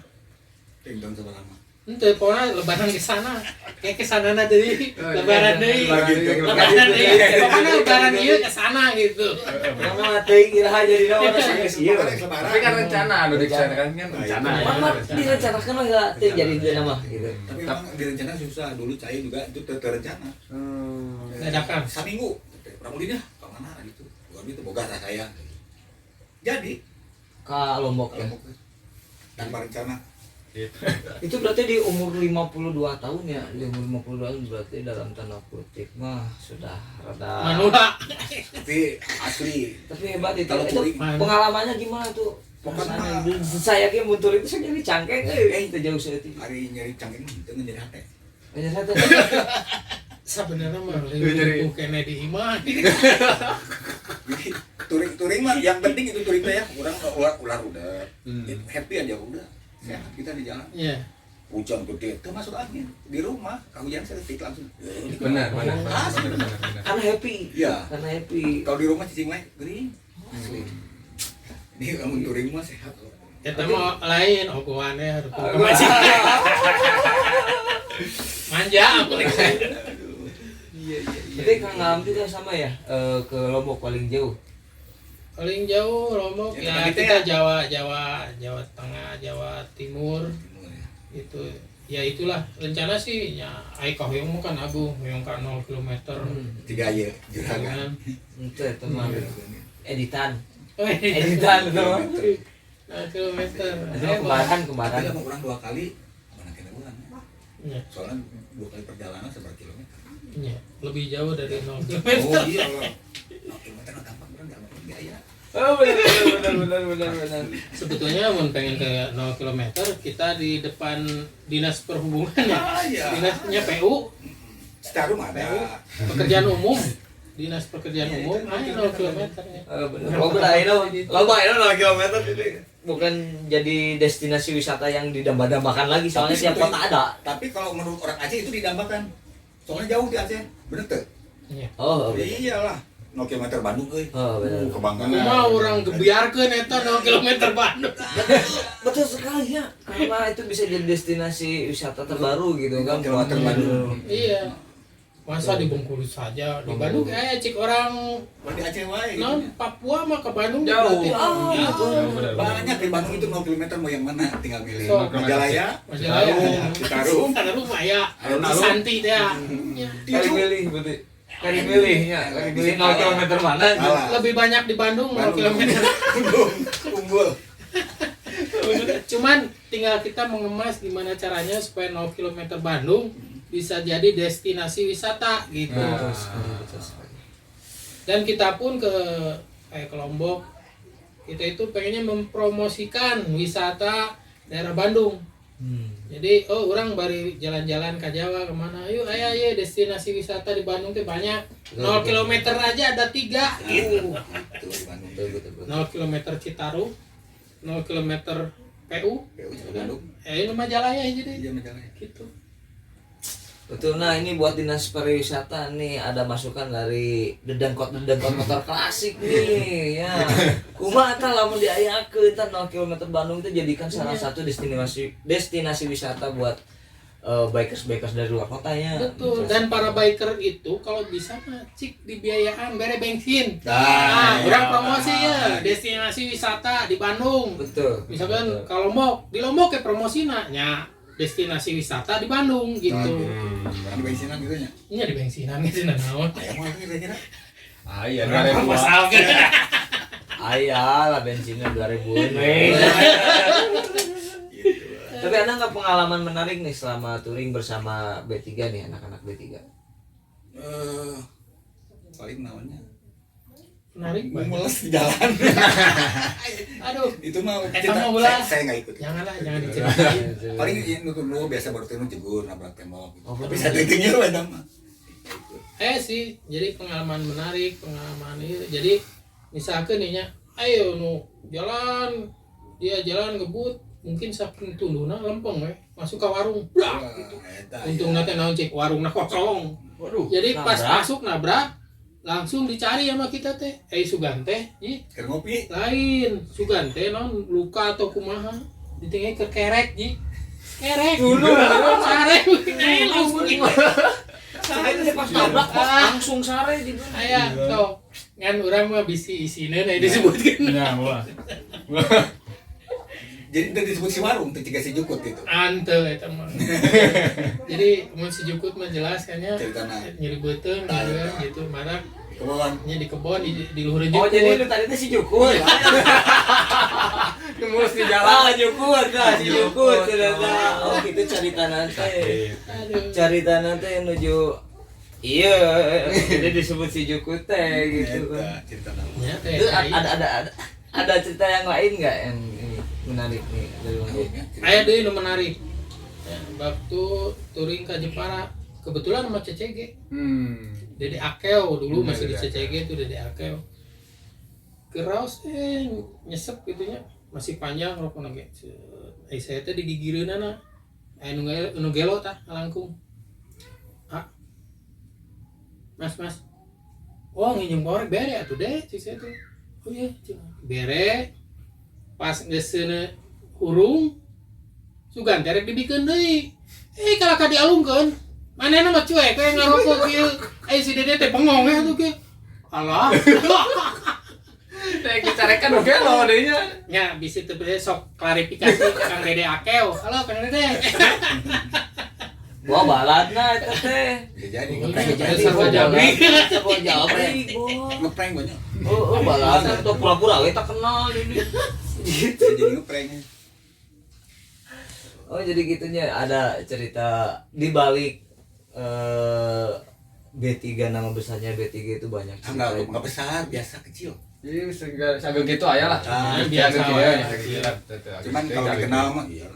Tinggal sama lama. Ente pokoknya Lebaran ke sana, kayak ke sana nanti Lebaran deh, Lebaran deh, pokoknya Lebaran ieu ke sana gitu. Karena teh kira jadi naon geus ieu. Tapi kan rencana udah direncanakan kan rencana. Nah, Mama direncanakan mah enggak teh jadi dia nama gitu. Tapi memang direncana susah. Dulu saya juga itu terencana. Dadakan. Seminggu. Pramudinya ke mana gitu. Bukan itu boga saya. Jadi Ka Lombok ya. Lombok tanpa rencana. Itu berarti di umur 52 tahun ya. Di umur 52 tahun berarti dalam tanda kutip mah sudah rada Manula. Tapi asli. tapi hebat itu. Kalau Itu touring, pengalamannya gimana tuh? Pokoknya Rasanya. Saya kira muncul itu saya jadi cangkeng itu jauh sekali. hari nyari cangkeng itu nyari hati. Hanya satu. Sebenarnya mah Jadi- kene di iman. Jadi touring mah yang penting itu touring ya. Ular udah. Happy aja udah. Sehat kita di jalan. Iya. Hujan gede itu masuk angin di rumah hujan sedetik langsung. Benar. Karena happy. Iya. Karena happy. Kalau di rumah cicing lain gering. Asli. Ini kamu touring mah sehat loh. Kita mau lain ogoannya harus masih. Manja aku nih. Tapi Kang Am juga sama ya ke Lombok paling jauh. Paling jauh Lombok Ya, ya tempat kita kita ya. Jawa Tengah, Jawa Timur itu. Ya itulah rencana sih ya ai hoyong mah kan abu hoyong ka 0 km. 3 aja juragan. Itu teman editan. Oh, Editan tuh. 0 km. Itu kembaran Tapi sama orang 2 kali mana kena gua. Iya. Soalnya 2 kali perjalanan seberapa kilometer. Iya, lebih jauh dari 0 km. Oh iya loh. 0 kilometer nggak gampang, bener nggak gampang biaya. Oh benar. Sebetulnya mau pengen ke 0 km kita di depan dinas perhubungan ya. Iya. Dinasnya PU, Citarum ada. pekerjaan umum. Dinas pekerjaan umum, ayo 0 km ya. Oh benar, loba itu 0 kilometer jadi bukan jadi destinasi wisata yang didamba-dambakan lagi soalnya tiap kota ada. Tapi kalau menurut orang Aceh itu didambakan. Soalnya jauh di Aceh, bener tuh? Iya. Oh benar. Iyalah. 0 km Bandung euy. Oh benar. Kebanggaan. Cuma orang gebiarkeun eta 0 km Bandung. Betul sekali ya, karena itu bisa jadi destinasi wisata terbaru gitu kan. 0 kilometer Bandung. Iya. Masa di Bengkulu saja, di Bandung kayak cik orang Wah, di Aceh wae. non Papua mah ke Bandung Jauh. berarti. Banyak di Bandung itu 0 km mau yang mana tinggal milih. So, Majalaya, Majalaya, Citarum, Citarum ya, Alun-alun. Santi ya. Kali milih berarti. Kali milihnya, kali milih 0 kilometer mana? Alah. Lebih banyak di Bandung 0 Bandung. km. Unggul. Cuman tinggal kita mengemas gimana caranya supaya 0 km Bandung bisa jadi destinasi wisata gitu. Nah. Dan kita pun kayak ke Lombok, kita itu pengennya mempromosikan wisata daerah Bandung. Jadi orang bari jalan-jalan ke Jawa kemana, ayo destinasi wisata di Bandung tuh banyak. 0 km aja ada 3 gitu. Tuh di Bandung. 0 km Citarum, 0 km PU, PU juga Bandung. ini Majalaya jadi Iya Majalaya. gitu. Betul, nah ini buat dinas pariwisata nih ada masukan dari dedengkot motor klasik nih ya. Kumaha tah lamun diayakeun tah 0 km Bandung itu jadikan salah satu destinasi wisata buat bikers dari luar kotanya. Betul. Dan para biker itu kalau bisa mah cik dibiayaan bere bensin. Nah, Kurang promosi ya destinasi wisata di Bandung. Betul. Misalkan kalau Lombok, di Lombok ke promosina nya destinasi wisata di Bandung gitu. Ada bensinan gitu nya. Ini di bensinan gitu naon. Ayam mah itu kira-kira. Ah iya, Masal gitu. Ayalah bensinnya 2000. Tapi ada nggak pengalaman menarik nih selama touring bersama B3 nih anak-anak B3? Paling namanya Menarik banget. mules di jalan. Aduh, Itu mah Eta mah ulah. saya nggak ikut. janganlah jangan diceritain. Paling nutup dulu biasa baru turun jegur nabrak tembok. Oh, Tapi saya tingginya lah mah. Sih, jadi pengalaman menarik, pengalaman ini. Jadi misalkan nih nya, ayo nu jalan, dia jalan ngebut, mungkin saking tunduna lempeng we, masuk ke warung. Brak, gitu. Untung nanti naon cek warungna kosong. Waduh. Jadi pas nabrak. masuk nabrak, langsung dicari sama kita teh. Sugante, Kira ngopi. lain Sugante non luka atau kumaha, ditinggal ke kerek ji. Kerek dulu, sare, langsung Sare teh pas nabrak kok langsung sare gitu. aya tuh ngan urang mah bisi isina disebutkeun. Nah, wah. Jadi tadi disebut si warung, teh ciga si jukut itu. Ante eta mah. Jadi mun si Jukut mah jelas kan nya Ceritana. nyeri beuteung gitu marak Kebon. nya di kebon di luhur Oh Jukut. jadi lu tadi teh si Jukut. Mulus di jalan. Ah Jukut lah si Jukut ternyata. Oh gitu cerita nanti. Aduh. Cerita nanti menuju iya jadi disebut si Jukut teh gitu kan. Cerita nama. Nya teh Itu ada cerita yang lain nggak yang ini menarik nih dari Lombok? aya deui nu menarik. Ya, waktu touring ke Jepara kebetulan sama CCG. Dede Akeo dulu masih di CCG itu Dede Akeo. Keraos nyesep gitunya masih panjang rokok nage. Saya teh digigireunana. Nu gelo tah langkung. Ah. Mas. Oh nginjem korek bere atuh deh cik saya tuh. Oh iya cik. Bere pas geus hurung sugan terek dibikeun deui. Kalau ka dialungkeun manehna mah cuek we ngarokok kieu. Si Dede teh bengong ya tuh kieu. Alah. Teh dicarekan oke lo adanya. Nya bisi teu sok klarifikasi ke Kang Dede Akeo. Halo Kang Dede. Wah baladna eta teh. Bisa jadi Oh, ngeprank. iya. Jadi Sama Jabri. Sama Jabri. ngeprank banyak. Oh baladna tuh pura-pura we tak kenal ini. Jadi ngeprank. Oh jadi gitunya, ada cerita di balik B3, nama besarnya B3 itu banyak cerita. Enggak besar, biasa kecil. Iya, sagel gitu aya lah. Biasa ya. Cuman kalau dikenal mah iya.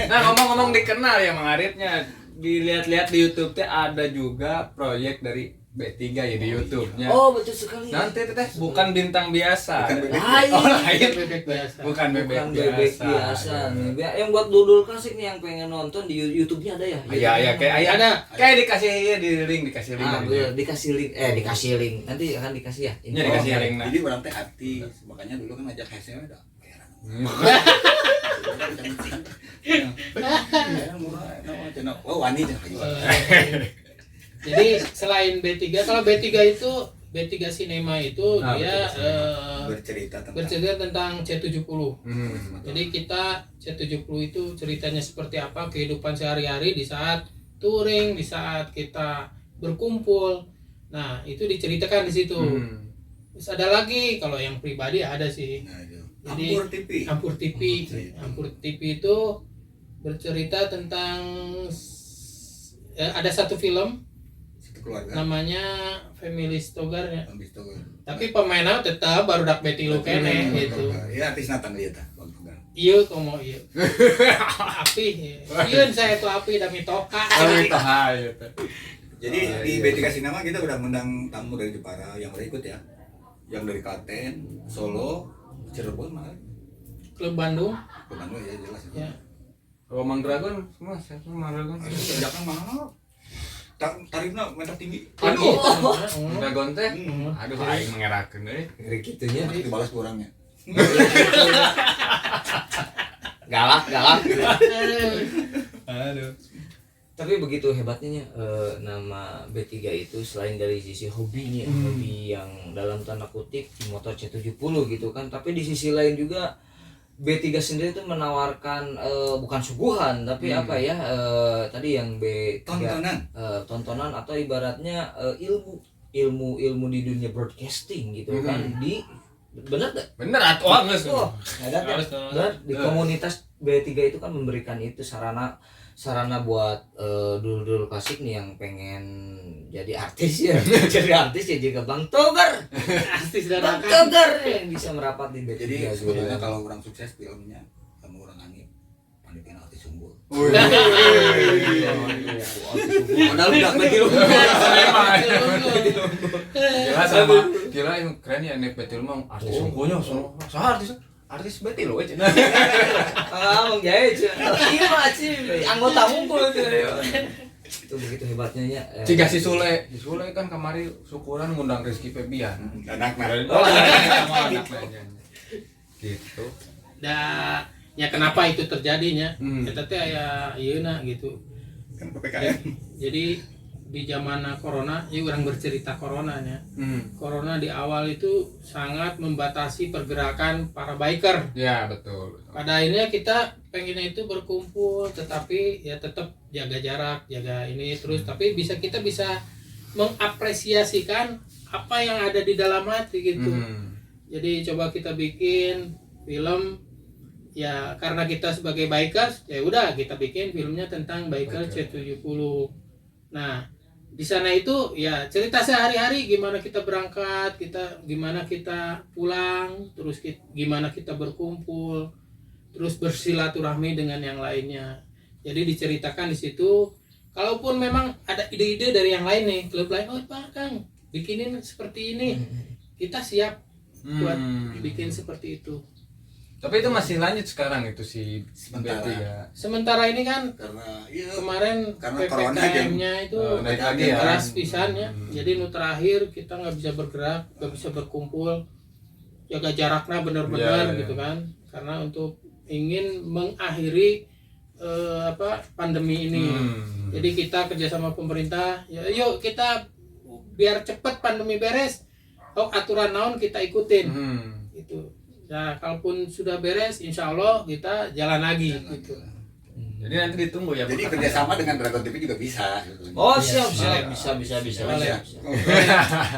Nah, ngomong-ngomong dikenal ya Mang Aritnya, dilihat-lihat di YouTube teh ada juga proyek dari B3 ya di YouTube-nya. Oh betul sekali. Nanti teh bukan bintang biasa. Bukan bebek. Oh, lain Bebek biasa. bukan bebek Bukan bebek biasa nih. Yang buat dudul klasik nih yang pengen nonton di YouTube-nya ada ya? Iya, kayak Ada. Kayak dikasih ya di link, dikasih link. Ah, bener, dikasih link. Nanti akan dikasih ya. Ya dikasih link. Nah. Jadi orang teh artis, makanya dulu kan ngajak hasilnya udah bayaran. Oh, wani Jadi selain B3, kalau B3 itu B3 Cinema itu Nah, dia bercerita tentang C70. Hmm. Jadi kita C70 itu ceritanya seperti apa, kehidupan sehari-hari di saat touring, di saat kita berkumpul. Nah, itu diceritakan di situ. Hmm. Terus ada lagi kalau yang pribadi ada sih. Jadi Ampur TV. Ampur TV. Ampur TV itu bercerita tentang ada satu film Satu keluarga. namanya Family Stogar ya. Habis itu. Tapi pemainnya tetap barudak beti lu kene gitu. Iya, artis Nathan lihat Bang. Iya komo iya. Api. Iya saya tuh api dami toka. Oh, itu hayu teh. Jadi Oh, di iya. B3 Sinema kita udah mengundang tamu dari Jepara yang udah ikut ya. Yang dari Klaten, Solo, Cirebon malah. Klub Bandung Ke Bandung ya jelas. ya. Kalau Mang Dragon semua siapa Mang Dragon? Jangan mahal. Tarifnya meter tinggi. Aduh. Hmm. Dragon teh. Hmm. Aduh aing ngerakeun euy. Ngeri gitunya. Dibalas kurangnya. Galak. Aduh. Tapi begitu hebatnya nama B3 itu selain dari sisi hobinya, hobi yang dalam tanda kutip motor C70 gitu kan, tapi di sisi lain juga B3 sendiri itu menawarkan bukan suguhan tapi apa ya, tadi yang B3 tontonan atau ibaratnya ilmu di dunia broadcasting gitu kan, di bener gak? Bener atuh geus. Oh, ada bener di komunitas B3 itu kan memberikan itu sarana buat dulu klasik nih yang pengen jadi artis ya. Jadi artis ya juga Bang Togar. Artis dan Bang Togar yang bisa merapat di B3. Jadi sebenarnya kalau orang sukses filmnya, kamu orang angin, pandai artis unggul. Modal udah betul. Gila sama gila yang keren ya nek betul mah artis unggulnya saha artis betul we cenah. Ah, Bang Jaya. Iya macam anggota unggul itu. Itu begitu hebatnya ya. Ciga si Sule kan kamari syukuran ngundang Rizky Febian. Anaknya. Oh, anaknya. Gitu. Ya kenapa itu terjadinya? Hmm. Eta teh aya ieuna gitu. Kan PPKM. Jadi di zaman corona, ya orang bercerita coronanya. Hmm. Corona di awal itu sangat membatasi pergerakan para biker. Ya, betul. Pada akhirnya kita pengennya itu berkumpul, tetapi ya tetap jaga jarak, jaga ini terus. Tapi kita bisa mengapresiasikan apa yang ada di dalam hati gitu. Jadi coba kita bikin film ya karena kita sebagai bikers, ya udah kita bikin filmnya tentang biker C70. Nah, di sana itu ya cerita sehari-hari gimana kita berangkat, gimana kita pulang, terus gimana kita berkumpul, terus bersilaturahmi dengan yang lainnya. Jadi diceritakan di situ. Kalaupun memang ada ide-ide dari yang lain nih, klub lain, oh Pak Kang, bikinin seperti ini, kita siap buat bikin seperti itu. Tapi itu masih lanjut sekarang itu si Sementara. Betty ya. Sementara ini kan Karena iya kemarin Karena corona aja. PPKM-nya itu naik lagi ya. keras pisan ya. Jadi nu terakhir kita nggak bisa bergerak, nggak bisa berkumpul, jaga jaraknya benar-benar Ya. gitu kan. Karena untuk ingin mengakhiri pandemi ini. Jadi kita kerjasama pemerintah, ya yuk kita biar cepat pandemi beres. Oh aturan naon kita ikutin gitu. Nah, kalaupun sudah beres, insya Allah kita jalan lagi gitu. Jadi nanti ditunggu ya. Jadi kerjasama dengan Dragon TV juga bisa. Oh, siap. Bisa. Boleh.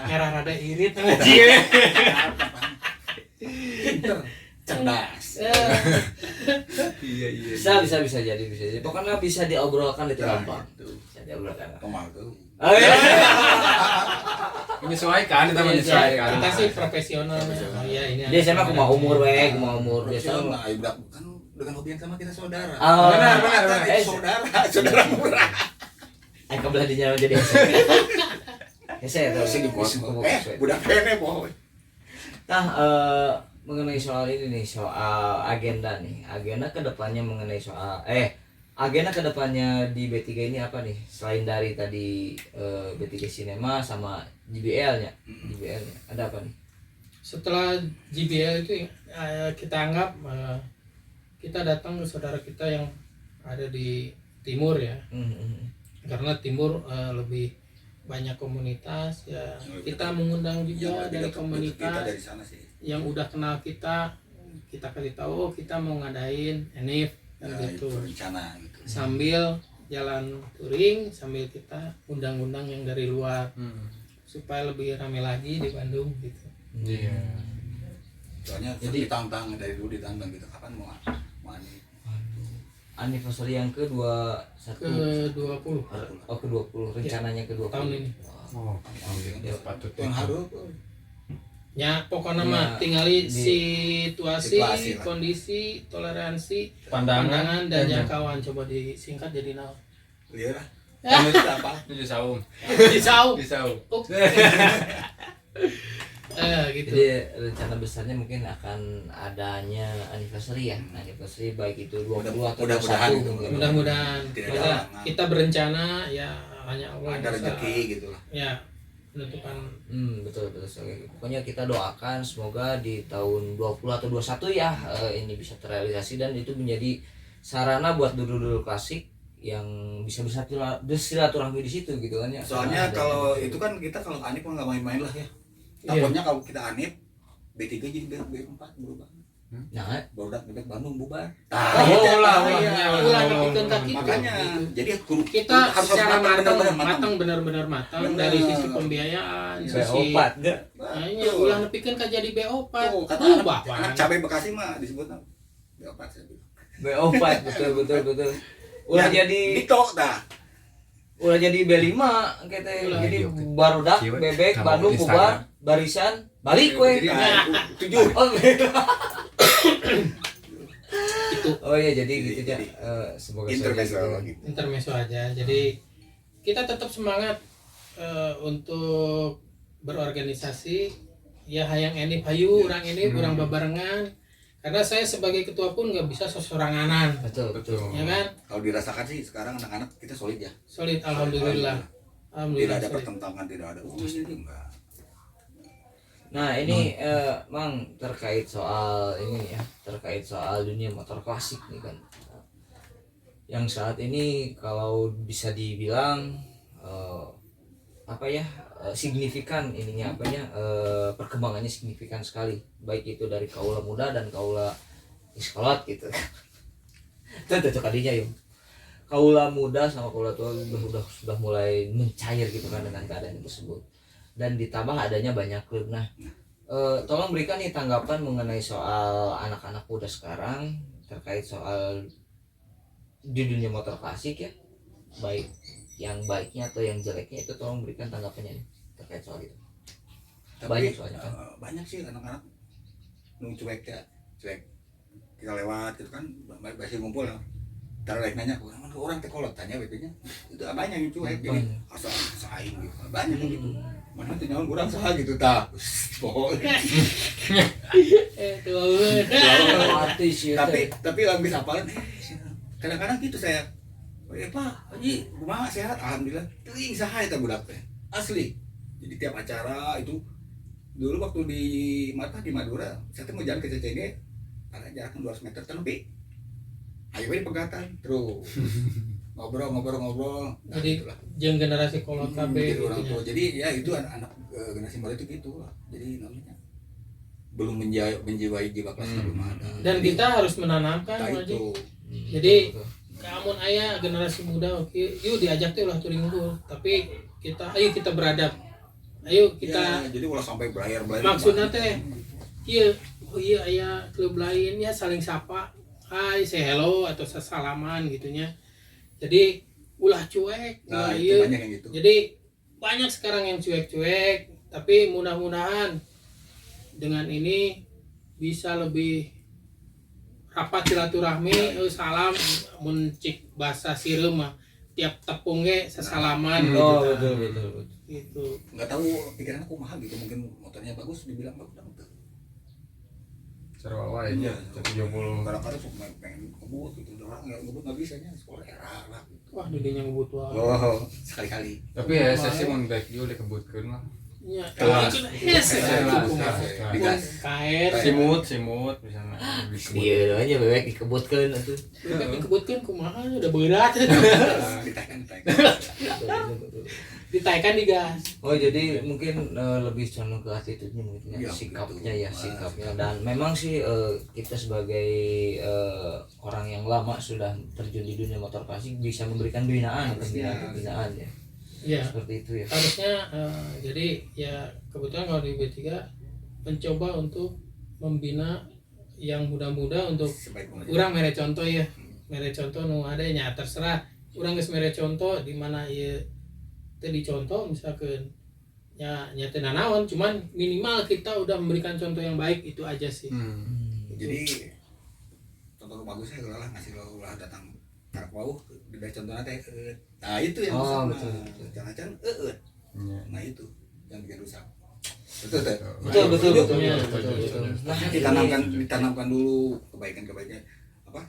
Merah rada irit. cerdas. Ya, Iya iya. Bisa jadi. Pokoknya bisa diobrolkan itu gampang. Bisa diobrolkan. Kemang tuh. Oh iya. Menyesuaikan kita menyesuaikan. kita sih profesional. Oh iya ini. Dia sama kumaha umur we, kumaha umur biasa. Profesional, ayo budak kan dengan hobi yang sama kita saudara. Oh, benar. Saudara murah. Kebelah dinya jadi saya terus Masih di pos. Budak pene boy. Nah, mengenai soal ini nih, soal agenda nih. Agenda kedepannya mengenai soal agenda kedepannya di B3 ini apa nih? Selain dari tadi B3 Cinema sama JBL-nya. JBL-nya ada apa nih? Setelah JBL itu kita anggap kita datang ke saudara kita yang ada di timur ya. Karena timur lebih banyak komunitas ya, kita mengundang juga dari komunitas dari sana sih. yang udah kenal kita kasih tahu oh, kita mau ngadain enif kan Nah, gitu, itu rencana gitu. sambil jalan touring sambil kita undang-undang yang dari luar supaya lebih ramai lagi di Bandung gitu. Iya. Soalnya Jadi- ditantang dari dulu ditantang gitu kapan mau ani. Anniversary yang ke-21 Ke-20 ke-20 rencananya ke-20 tahun ini. Oh, iya, patut Yang harus Ya pokoknya Ya, mah tinggali di- situasi, situasi lah. kondisi, toleransi, pandangan dan jangkauan coba disingkat jadi naon. lihat lah. Ya. Itu apa? Itu saung. Disau. Disau. Gitu. Jadi rencana besarnya mungkin akan adanya anniversary ya, anniversary baik itu 20 atau Mudah-mudahan 21 gitu. mungkin. Mudah-mudahan Tidak kita, ada halangan. kita berencana ya hanya Allah Ada yang bisa, rezeki gitu lah. ya menentukan. Betul sekali. Pokoknya kita doakan semoga di tahun 20 atau 21 ya ini bisa terrealisasi dan itu menjadi sarana buat dulu-dulu klasik yang bisa bersilaturahmi di situ gitu kan ya. Soalnya Ada kalau gitu. itu kan kita kalau anip nggak main-main lah ya. Iya. Takutnya kalau kita anip B3 jadi B4 berubah. Nah, Barudak bebek Bandung bubar. Oh, lah, iya. Ulah nepikeun ka kitu. Makanya Gitu. jadi kudu Kita harus secara benar-benar matang benar-benar matang Bener. dari sisi pembiayaan, sisi B4 enggak? hanya ulah nepikeun ka jadi B4. Tuh, kata Berubah anak pan. cabai Bekasi mah disebutnya B4 saya bilang. B4 betul. Ulah Ya, jadi Dito dah. ulah jadi B5 kita Ulah. jadi barudak Kieu, bebek kamu Bandung Instagram. bubar barisan balik we. Jadi, nah, 7. Oh, Itu oh iya jadi gitu ya. Jadi, Semoga intermezzo saja gitu. intermezzo aja. Jadi kita tetap semangat untuk berorganisasi ya hayang enif hayu urang enif urang babarengan karena saya sebagai ketua pun nggak bisa sesoranganan Betul. ya kan Kalau dirasakan sih sekarang anak-anak kita solid ya. solid alhamdulillah Tidak alhamdulillah ada solid. pertentangan, tidak ada. Ini enggak. Nah ini Mang terkait soal ini ya, terkait soal dunia motor klasik nih kan. Yang saat ini kalau bisa dibilang apa ya signifikan ininya apanya perkembangannya signifikan sekali baik itu dari kaula muda dan kaula iskolot gitu. Itu kadinya yuk. Kaula muda sama kaula tua sudah mulai mencair gitu kan dengan keadaan tersebut. Dan ditambah adanya banyak klub. Nah, tolong berikan nih tanggapan mengenai soal anak-anak muda sekarang terkait soal di dunia motor klasik ya, baik yang baiknya atau yang jeleknya itu tolong berikan tanggapannya nih terkait soal itu. Tapi Banyak soalnya kan. banyak sih anak-anak nu cuek ya, cuek. Kita lewat gitu kan, masih ngumpul. Taruh nanya, orang teh kolot tanya BP-nya. Itu banyak yang cuek, jadi asal saing gitu. Banyak yang gitu. Mana tuh nyawa kurang sah gitu tah. Pokoknya. Artis ya. Tapi lebih apalan kadang-kadang gitu saya. Pak, Haji, kumaha sehat? Alhamdulillah. Teuing saha eta budak teh. Asli. Jadi tiap acara itu dulu waktu di Madura, saya tuh mau jalan ke CCG, ada jarak 200 meter lebih. Ayo we pegatan terus. Ngobrol. Nah, Jadi itulah. jeung generasi kolot KB Jadi orang gitu tua. ya. Jadi ya itu anak generasi baru itu gitu lah. Jadi namanya belum menjiwai jiwa kelasnya belum ada. Dan Jadi, kita harus menanamkan nah, Haji. itu Jadi kamun aya generasi muda oke, yuk diajak tuh ulah touring unggul. Tapi ayo kita beradab. Ayo kita ya, jadi ulah sampai belayar maksudnya teh ieu oh iya ya klub lain ya saling sapa, hai say hello atau salaman gitunya. Jadi ulah cuek, Nah, ulah itu iya. banyak yang gitu. Jadi banyak sekarang yang cuek-cuek, tapi mudah-mudahan dengan ini bisa lebih rapat silaturahmi, salam muncik bahasa sireum mah tiap tepung ge sesalaman gitu. Oh, kan. betul. Gitu. Nggak tahu pikiran aku mahal gitu, mungkin motornya bagus dibilang bagus enggak. Seru awalnya tapi 70. Kadang-kadang suka pengen ngebut gitu, orang nggak ngebut nggak bisa nya sekolah era lah. Wah, didinya ngebutuh. Oh, sekali-kali. Tapi ya saya sih mau back juga dikebutkeun mah. Ya, Kelas. itu hese Digas. kaer. Simut misalnya dikebut. Iya aja bebek dikebutkeun atuh. Bebek dikebutkeun kumaha udah berat. Ditekan. Ditaikan digas. Oh jadi mungkin lebih condong ke attitude-nya mungkin ya, Ya, sikapnya begitu. ya sikapnya dan memang sih kita sebagai orang yang lama sudah terjun di dunia motor klasik bisa memberikan binaan Harusnya. pembinaan ya Ya, seperti itu ya. harusnya jadi ya kebetulan kalau di B3 mencoba untuk membina yang muda-muda untuk Sebaik mungkin. urang mere contoh ya. Mere contoh nu ada nya terserah urang geus mere contoh di mana ieu teu dicontoh misalkan ya nyata nanaon cuman minimal kita udah memberikan contoh yang baik itu aja sih. Jadi contoh bagusnya kalau lah ngasih lo ulah datang tarak wauh dari contohnya teh nah itu yang Oh, rusak betul, mah. betul. Jangan-jangan Iya. nah itu yang bikin rusak betul teh Betul. Iya, Betul. Nah, ditanamkan dulu kebaikan apa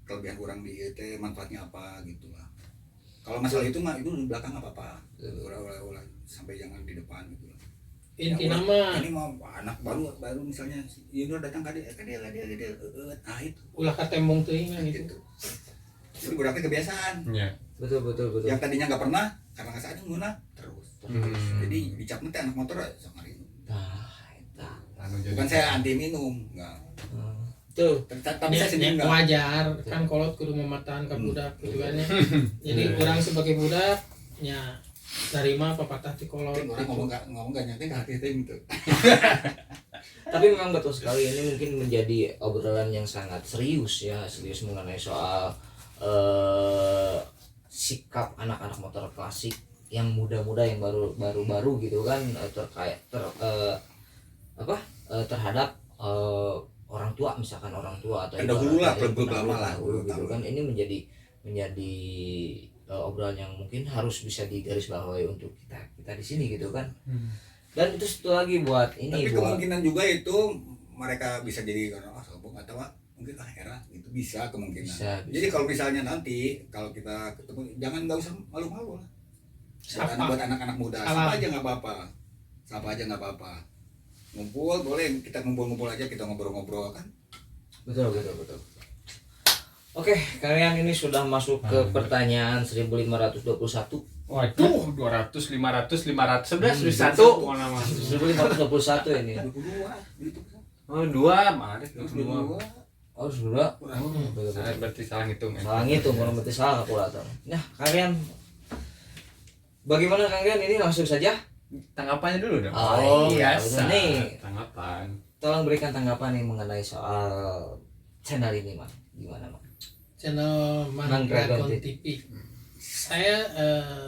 kelebihan kurang di teh manfaatnya apa gitu lah. Kalau masalah itu mah itu di belakang nggak apa-apa. Ulah sampai jangan di depan gitu lah. Inti Ya, nama ini mau anak baru misalnya Yunur datang ke dia nah itu ulah katembong teuing lah gitu. gitu. Jadi budaknya kebiasaan. Iya. betul. Yang tadinya nggak pernah karena nggak sadar nguna terus. Hmm. Jadi dicap nanti anak motor sama itu. Nah, eta. Anu jadi Bukan saya anti minum, enggak. Tuh. Tapi saya Ya, sendiri enggak. wajar kan kolot kudu mematahankan budak gitu kan ya. Jadi orang sebagai budak nya terima pepatah ti kolot. Orang ngomong nggak nyata ke hati gitu. Tapi memang betul sekali ini mungkin menjadi obrolan yang sangat serius mengenai soal sikap anak-anak motor klasik yang muda-muda yang baru gitu kan terkait terhadap orang tua misalkan orang tua atau Kan dahulu lah, ibaratnya klub-klub lama lah, dahulu dulu gitu tahu. kan ini menjadi obrolan yang mungkin harus bisa digarisbawahi untuk kita di sini gitu kan. Dan itu satu lagi buat ini Tapi buat kemungkinan juga itu mereka bisa jadi karena sombong atau mungkin era gitu bisa kemungkinan. Bisa. Jadi kalau misalnya nanti kalau kita ketemu jangan nggak usah malu-malu lah. Sapa. Buat anak-anak muda, Salam. sapa aja nggak apa-apa. Sapa aja nggak apa-apa. Ngumpul boleh kita ngumpul-ngumpul aja kita ngobrol-ngobrol kan. betul. Oke, kalian ini sudah masuk ke pertanyaan 1521. Waduh, 200, 500, 500, 11, 11, 1 mana mah. 1521 ini. 22 gitu. Oh, 2, mari 2. 22. Oh, sudah. Saya berarti salah ngitung ya. Salah ngitung, kalau berarti salah kalkulator. Nah, kalian bagaimana kalian ini langsung saja? Tanggapannya dulu dong. Oh, iya, biasa. bener nih. Tanggapan. Tolong berikan tanggapan nih mengenai soal channel ini, Mang. Gimana, Mang? Channel Mang Mang Dragon Dragon TV. Saya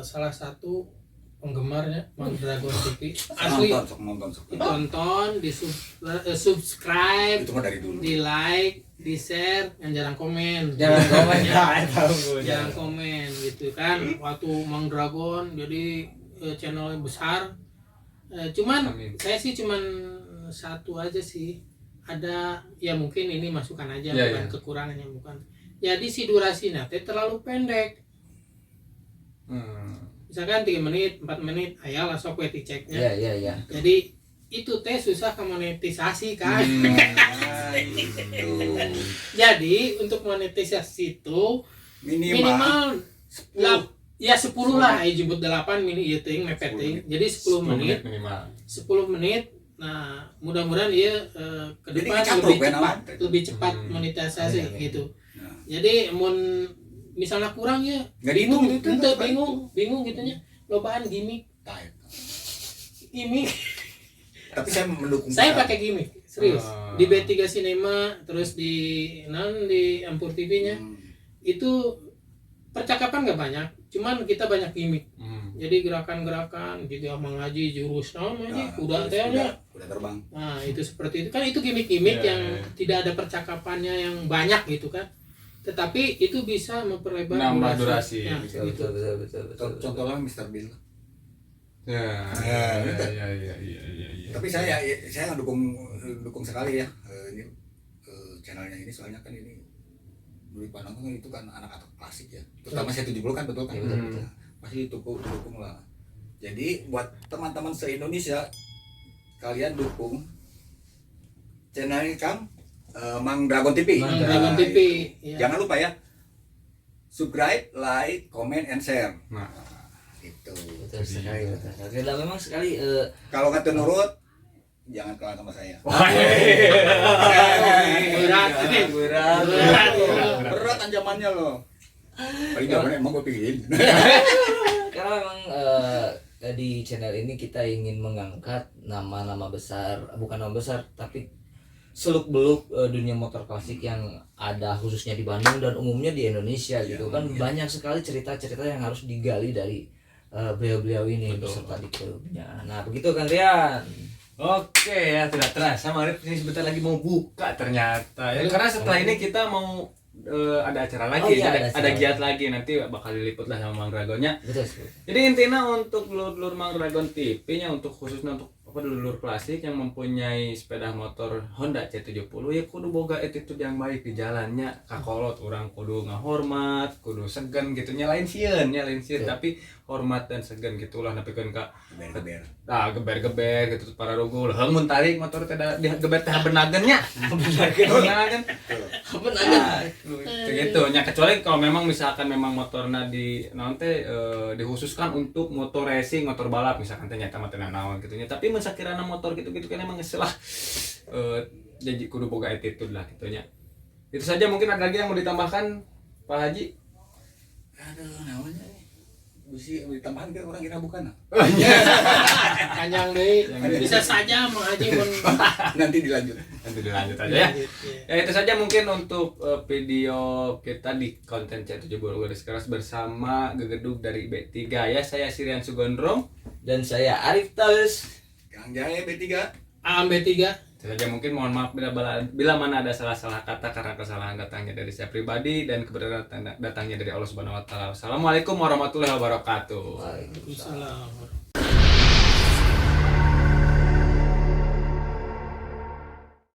salah satu penggemarnya Mang Dragon TV. Asli Nonton sok. ditonton, subscribe, Itu mah dari dulu. di like, di share, yang jarang komen. Jangan komen Ya, ya, jarang komen gitu kan. Waktu Mang Dragon jadi channelnya besar. Cuman Amin. saya sih cuman satu aja sih. Ada ya mungkin ini masukan aja Ya, bukan ya. kekurangannya bukan. Jadi si durasinya teh terlalu pendek. Misalkan 3 menit, 4 menit, ayah lah sok we diceknya. Iya. Jadi itu teh susah ke monetisasi kan. Jadi untuk monetisasi itu minimal 10 lah, jemput 8 mini ieu teuing mepet teuing. Jadi 10 menit, minimal. 10 menit. Nah, mudah-mudahan ieu ke Jadi depan kecapruk, lebih ya, cepat, nama? lebih cepat monetisasi Iya. gitu. Nah. Jadi mun misalnya kurang ya Nggak bingung, dihitung, ente gitu. bingung gitunya. Lobaan gimmick. Tahu. Gimmick. Tapi saya mendukung. Saya besar. pakai gimmick, serius. Ah. Di B3 Cinema, terus di Ampur TV-nya itu percakapan nggak banyak, cuman kita banyak gimmick. Jadi gerakan-gerakan gitu mengaji jurus namanya kuda tehnya. Udah terbang. Nah, itu seperti itu kan, itu gimmick-gimmick Ya, yang tidak ada percakapannya yang banyak gitu kan. Tetapi itu bisa memperlebar Nambah durasi. Ya, betul gitu. betul. Contohnya Mr. Bean. Ya, Ya, ya. Tapi saya dukung sekali ya ini channelnya ini, soalnya kan ini dulu pandang itu kan anak-anak klasik ya. Terutama saya 70 kan, betul kan? Ya, betul. Pasti dukung lah. Jadi buat teman-teman se-Indonesia, kalian dukung channel Kang Mang Dragon TV. Mang Dragon TV, ya. Jangan lupa ya. Subscribe, like, comment, and share. Nah, Itu. Betul sekali, betul sekali. Dan memang sekali Kalau kata nurut, jangan kalah sama saya. Berat. Berat ancamannya loh. Paling jawabannya emang gue pikirin. karena memang di channel ini kita ingin mengangkat nama-nama besar, bukan nama besar tapi seluk-beluk dunia motor klasik yang ada khususnya di Bandung dan umumnya di Indonesia gitu kan. Banyak sekali cerita-cerita yang harus digali dari beliau-beliau ini beserta di klubnya. Nah begitu kan Rian. Oke ya, tidak terasa Marip ini sebentar lagi mau buka ternyata ya. Karena setelah ini kita mau ada acara lagi, Oh iya, ada ada acara giat lagi, nanti bakal diliput lah sama Mang Dragonnya. Betul. Jadi intinya untuk dulur-dulur Mang Dragon TV-nya, untuk khususnya untuk dulur klasik yang mempunyai sepeda motor Honda C70 ya kudu boga attitude yang baik di jalannya. Kakolot orang kudu ngahormat, kudu segen gitu, nyalain sieun tapi hormat dan segen gitulah, nepikeun ka Geber-geber. geber-geber gitu para rugul heung mun tarik motor teh digeber teh benagennya benagen gitu nya, kecuali kalau memang misalkan memang motorna di naon teh dikhususkan untuk motor racing, motor balap misalkan teh nyata mah teu naon gitu nya. Tapi mun sakirana motor gitu-gitu kan emang geus lah jadi kudu boga attitude lah gitu nya. Itu saja, mungkin ada lagi yang mau ditambahkan Pak Haji? Aduh, namanya busi ditambahan ke orang kira bukan. Panjang deh. Bisa saja Mang Haji mun Nanti dilanjut. Nanti dilanjut aja ya. Ya itu saja mungkin untuk video kita di konten C70 Garis Keras bersama Gegedug dari B3 ya. Saya Sirian Sugondrong Dan saya Arif Taus. Kang Jaya B3. AMB3. Itu saja, mungkin mohon maaf bila mana ada salah-salah kata karena kesalahan datangnya dari saya pribadi dan kebenaran datangnya dari Allah Subhanahu wa taala. Assalamualaikum warahmatullahi wabarakatuh. Waalaikumsalam. Waalaikumsalam.